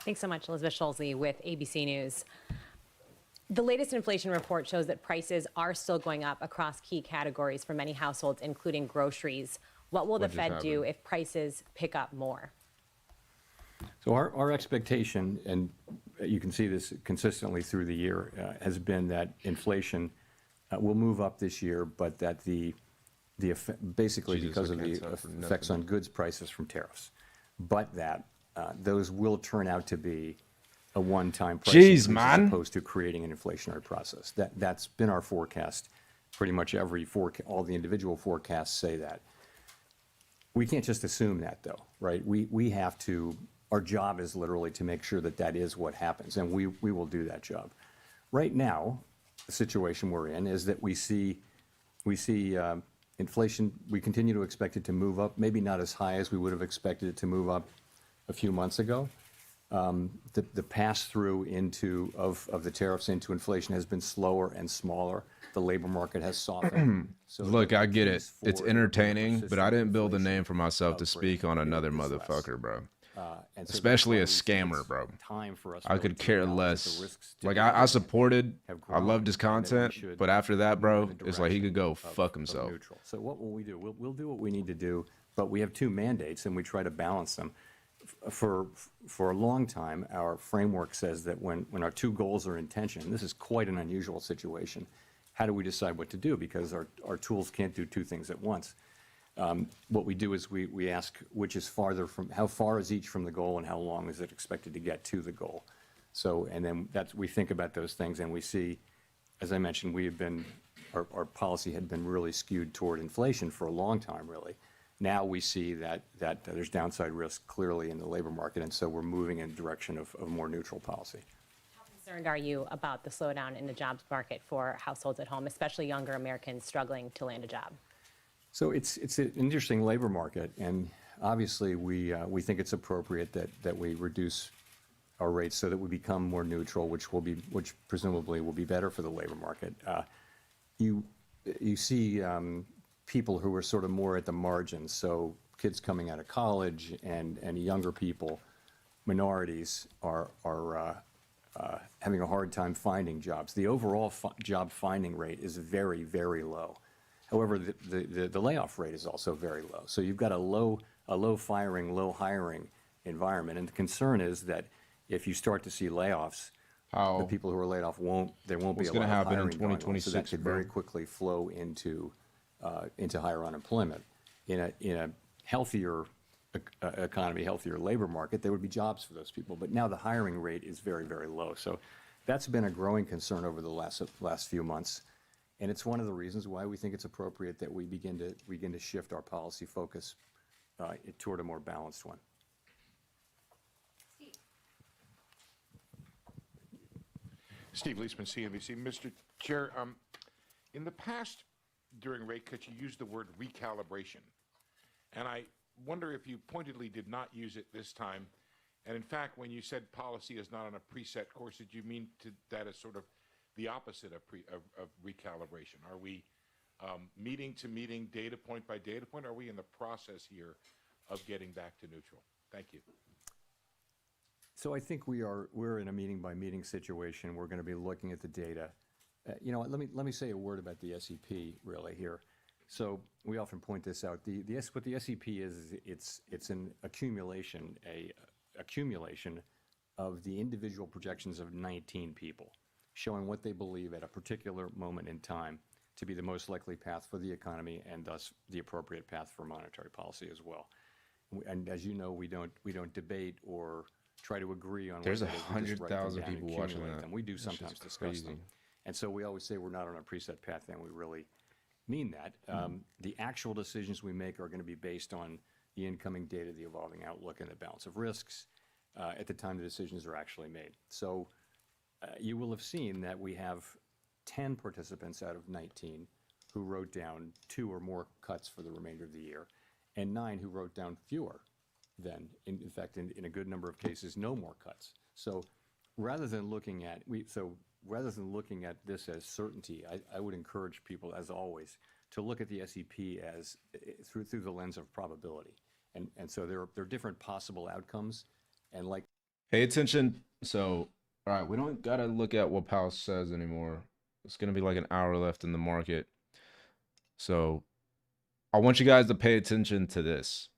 Thanks so much, Elizabeth Schulze with ABC News. The latest inflation report shows that prices are still going up across key categories for many households, including groceries. What will the What just Fed do happened? if prices pick up more? So our expectation, and you can see this consistently through the year, has been that inflation will move up this year, but that basically Jesus, because I of can't the tell for effects nothing. on goods prices from tariffs, but that those will turn out to be a one-time price Jeez, increase man. as opposed to creating an inflationary process. That's been our forecast. Pretty much all the individual forecasts say that. We can't just assume that, though, right? We have to. Our job is literally to make sure that that is what happens, and we will do that job. Right now, the situation we're in is that we see inflation. We continue to expect it to move up, maybe not as high as we would have expected it to move up a few months ago. The pass-through of the tariffs into inflation has been slower and smaller. The labor market has softened. So Look, the I get it. case It's for entertaining, but I persistent didn't build a inflation name for myself to outbreak speak on another is less. motherfucker, bro. And so Especially a that's why we think scammer, it's bro. time for us I really could to care acknowledge that less. the risks to Like, the I economy supported, have I love grown his and that we content, should but after that, move bro, in the it's like he could go direction fuck of himself. neutral. So what will we do? We'll do what we need to do, but we have two mandates and we try to balance them. For a long time, our framework says that when our two goals are in tension, this is quite an unusual situation. How do we decide what to do? Because our tools can't do two things at once. What we do is we ask which is farther from, how far is each from the goal and how long is it expected to get to the goal? So, and then we think about those things and we see, as I mentioned, our policy had been really skewed toward inflation for a long time, really. Now we see that there's downside risk clearly in the labor market, and so we're moving in the direction of more neutral policy. How concerned are you about the slowdown in the jobs market for households at home, especially younger Americans struggling to land a job? So it's an interesting labor market, and obviously we think it's appropriate that we reduce our rates so that we become more neutral, which presumably will be better for the labor market. You see people who are sort of more at the margins, so kids coming out of college and younger people, minorities are having a hard time finding jobs. The overall job finding rate is very, very low. However, the layoff rate is also very low. So you've got a low firing, low hiring environment. And the concern is that if you start to see layoffs, the people who are laid off there won't be What's a gonna lot of happen in hiring going on. So that 2026, could bro? very quickly flow into higher unemployment. In a healthier economy, healthier labor market, there would be jobs for those people. But now the hiring rate is very, very low. So that's been a growing concern over the last few months. And it's one of the reasons why we think it's appropriate that we begin to shift our policy focus toward a more balanced one. Steve Leisman, CNBC. Mr. Chair, in the past, during rate cuts, you used the word recalibration. And I wonder if you pointedly did not use it this time. And in fact, when you said policy is not on a preset course, did you mean that as sort of the opposite of recalibration? Are we meeting to meeting, data point by data point? Are we in the process here of getting back to neutral? Thank you. So I think we're in a meeting by meeting situation. We're going to be looking at the data. Let me say a word about the SEP really here. So we often point this out. What the SEP is it's an accumulation of the individual projections of 19 people, showing what they believe at a particular moment in time to be the most likely path for the economy and thus the appropriate path for monetary policy as well. And as you know, we don't debate or try to agree on. There's what that is. We just write them 100,000 down and people watching accumulate that. them. We do That shit's sometimes discuss crazy. them. And so we always say we're not on a preset path, and we really mean that. The actual decisions we make are going to be based on the incoming data, the evolving outlook, and the balance of risks at the time the decisions are actually made. So you will have seen that we have 10 participants out of 19 who wrote down 2 or more cuts for the remainder of the year, and 9 who wrote down fewer than, in fact, in a good number of cases, no more cuts. So rather than looking at this as certainty, I would encourage people, as always, to look at the SEP as through the lens of probability. And so there are different possible outcomes, and like Pay attention. So, all right, we don't got to look at what Powell says anymore. It's going to be like an hour left in the market. So, I want you guys to pay attention to this.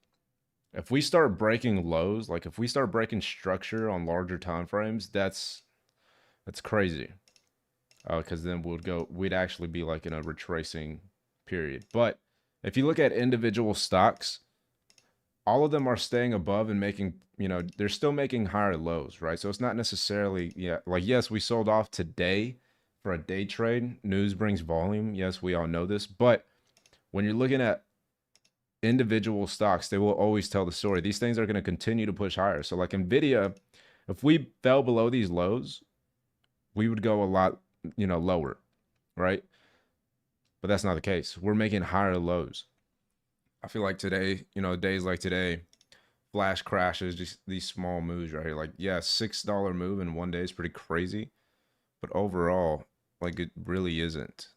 If we start breaking lows, like if we start breaking structure on larger time frames, that's crazy. Because then we'd actually be like in a retracing period. But if you look at individual stocks, all of them are staying above and making, they're still making higher lows, right? So it's not necessarily, yes, we sold off today for a day trade. News brings volume. Yes, we all know this. But when you're looking at individual stocks, they will always tell the story. These things are going to continue to push higher. So like Nvidia, if we fell below these lows, we would go a lot, lower, right? But that's not the case. We're making higher lows. I feel like today, days like today, flash crashes, just these small moves right here. Like, yeah, $6 move in one day is pretty crazy. But overall, like, it really isn't.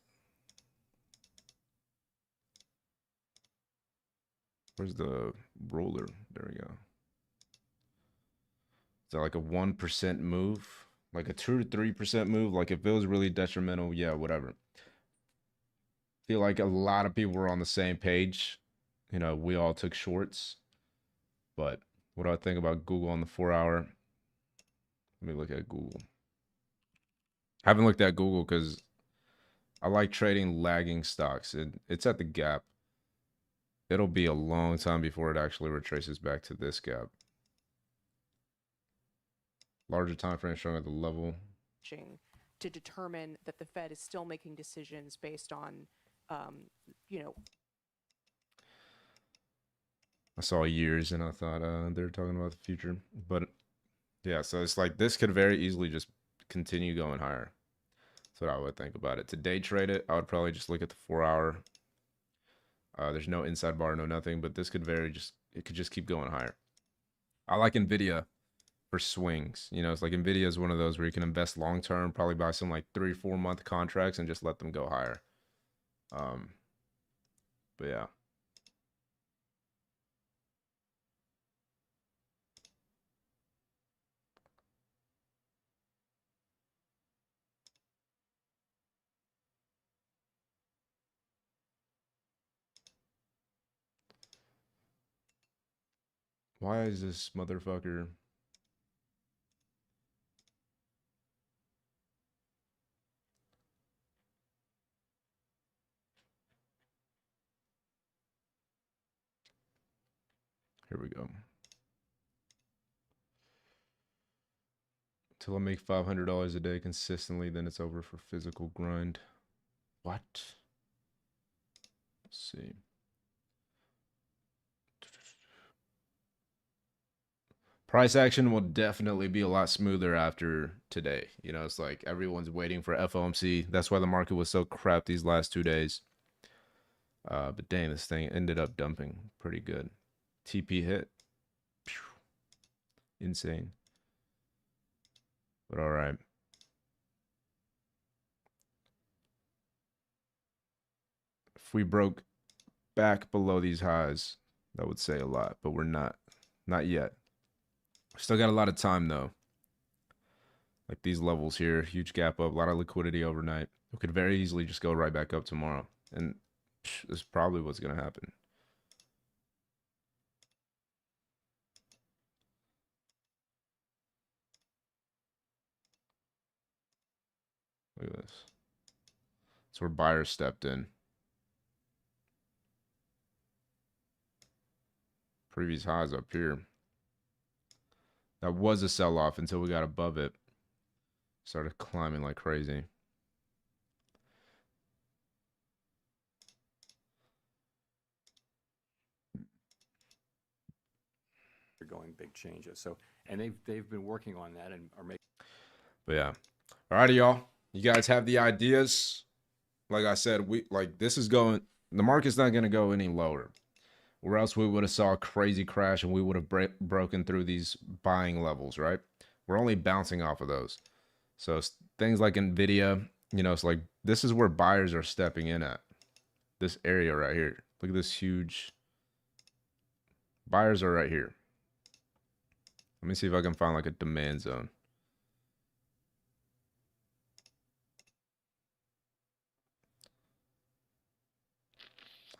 Where's the ruler? There we go. Is that like a 1% move? Like a 2 to 3% move? Like if it was really detrimental, yeah, whatever. Feel like a lot of people were on the same page. We all took shorts. But what do I think about Google on the 4-hour? Let me look at Google. I haven't looked at Google because I like trading lagging stocks. It's at the gap. It'll be a long time before it actually retraces back to this gap. Larger time frame showing at the level. To determine that the Fed is still making decisions based on, I saw years and I thought they were talking about the future. But yeah, so it's like this could very easily just continue going higher. That's what I would think about it. To day trade it, I would probably just look at the 4-hour. There's no inside bar, no nothing, but this could it could just keep going higher. I like Nvidia for swings. It's like Nvidia is one of those where you can invest long term, probably buy some like 3 or 4 month contracts and just let them go higher. But yeah. Why is this motherfucker? Here we go. Till I make $500 a day consistently, then it's over for physical grind. What? Let's see. Price action will definitely be a lot smoother after today. You know, it's like everyone's waiting for FOMC. That's why the market was so crap these last 2 days. But dang, this thing ended up dumping pretty good. TP hit. Phew. Insane. But all right. If we broke back below these highs, that would say a lot, but we're not. Not yet. Still got a lot of time though. Like these levels here, huge gap up, a lot of liquidity overnight. It could very easily just go right back up tomorrow. And this is probably what's going to happen. Look at this. That's where buyers stepped in. Previous highs up here. That was a sell-off until we got above it. Started climbing like crazy. They're going big changes. So, and they've been working on that and are making. But yeah. Alrighty, y'all. You guys have the ideas. Like I said, this is going, the market's not going to go any lower. Or else we would have saw a crazy crash and we would have broken through these buying levels, right? We're only bouncing off of those. So things like Nvidia, you know, it's like this is where buyers are stepping in at. This area right here. Look at this huge. Buyers are right here. Let me see if I can find like a demand zone.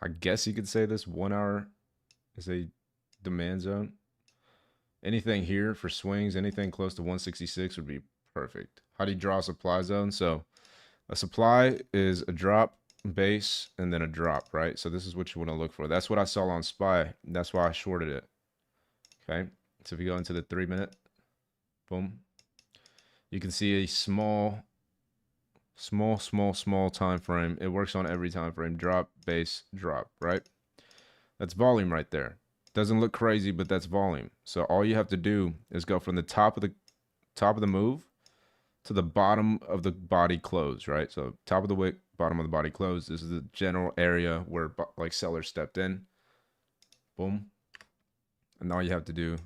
I guess you could say this 1 hour is a demand zone. Anything here for swings, anything close to 166 would be perfect. How do you draw a supply zone? So a supply is a drop, base, and then a drop, right? So this is what you want to look for. That's what I saw on SPY. That's why I shorted it. Okay. So if you go into the 3-minute, boom, you can see a small time frame. It works on every time frame. Drop, base, drop, right? That's volume right there. Doesn't look crazy, but that's volume. So all you have to do is go from the top of the move to the bottom of the body close, right? So top of the wick, bottom of the body close. This is the general area where like sellers stepped in. Boom. And all you have to do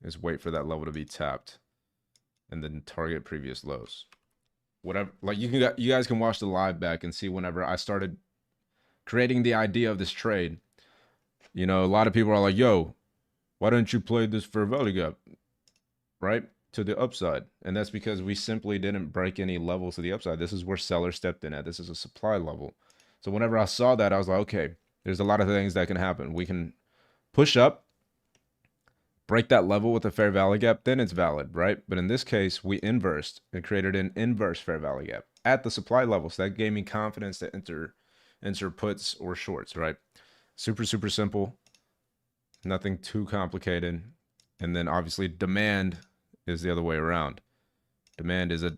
is wait for that level to be tapped and then target previous lows. Whatever, like you guys can watch the live back and see whenever I started creating the idea of this trade. You know, a lot of people are like, yo, why don't you play this fair value gap, right, to the upside? And that's because we simply didn't break any levels to the upside. This is where sellers stepped in at. This is a supply level. So whenever I saw that, I was like, okay, there's a lot of things that can happen. We can push up, break that level with a fair value gap, then it's valid, right? But in this case, we inversed and created an inverse fair value gap at the supply level. So that gave me confidence to enter puts or shorts, right? Super simple, nothing too complicated. And then obviously demand is the other way around. Demand is a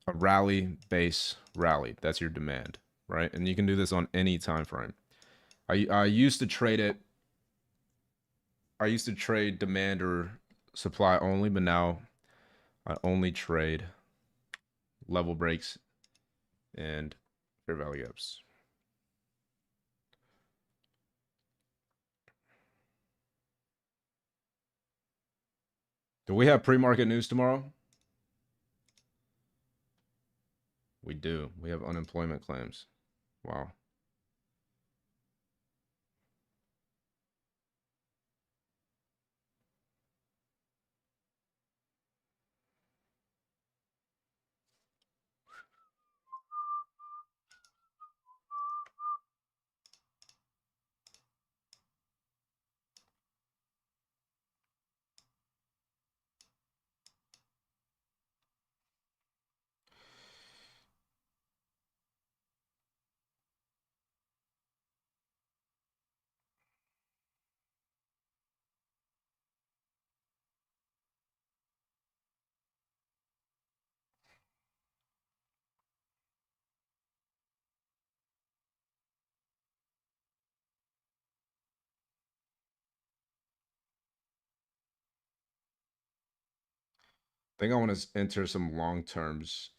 rally base rally. That's your demand, right? And you can do this on any time frame. I used to trade it. I used to trade demand or supply only, but now I only trade level breaks and fair value gaps. Do we have pre-market news tomorrow? We do. We have unemployment claims. Wow. think I want to enter some long terms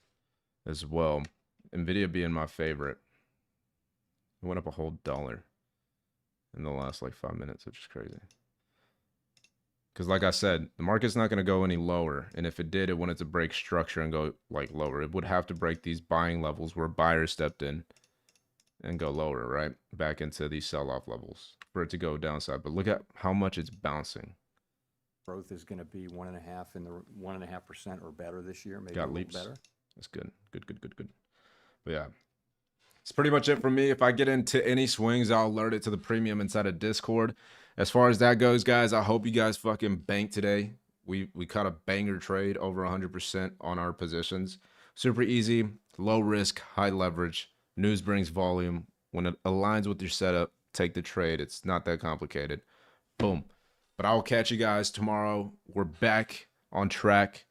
as well. Nvidia being my favorite. It went up a whole $1 in the last like 5 minutes, which is crazy. Because like I said, the market's not going to go any lower. And if it did, it wanted to break structure and go like lower. It would have to break these buying levels where buyers stepped in and go lower, right? Back into these sell-off levels for it to go downside. But look at how much it's bouncing. Growth is going to be 1.5 in the 1.5% or better this year. Maybe Got a little leaps. better. That's good. Good. But yeah. It's pretty much it for me. If I get into any swings, I'll alert it to the premium inside of Discord. As far as that goes, guys, I hope you guys fucking bank today. We caught a banger trade over 100% on our positions. Super easy, low risk, high leverage. News brings volume. When it aligns with your setup, take the trade. It's not that complicated. Boom. But I'll catch you guys tomorrow. We're back on track.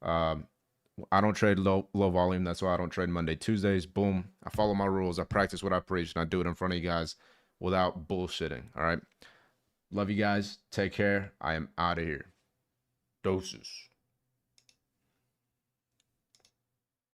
I don't trade low volume. That's why I don't trade Monday, Tuesdays. Boom. I follow my rules. I practice what I preach, and I do it in front of you guys without bullshitting. All right. Love you guys. Take care. I am out of here. Doses.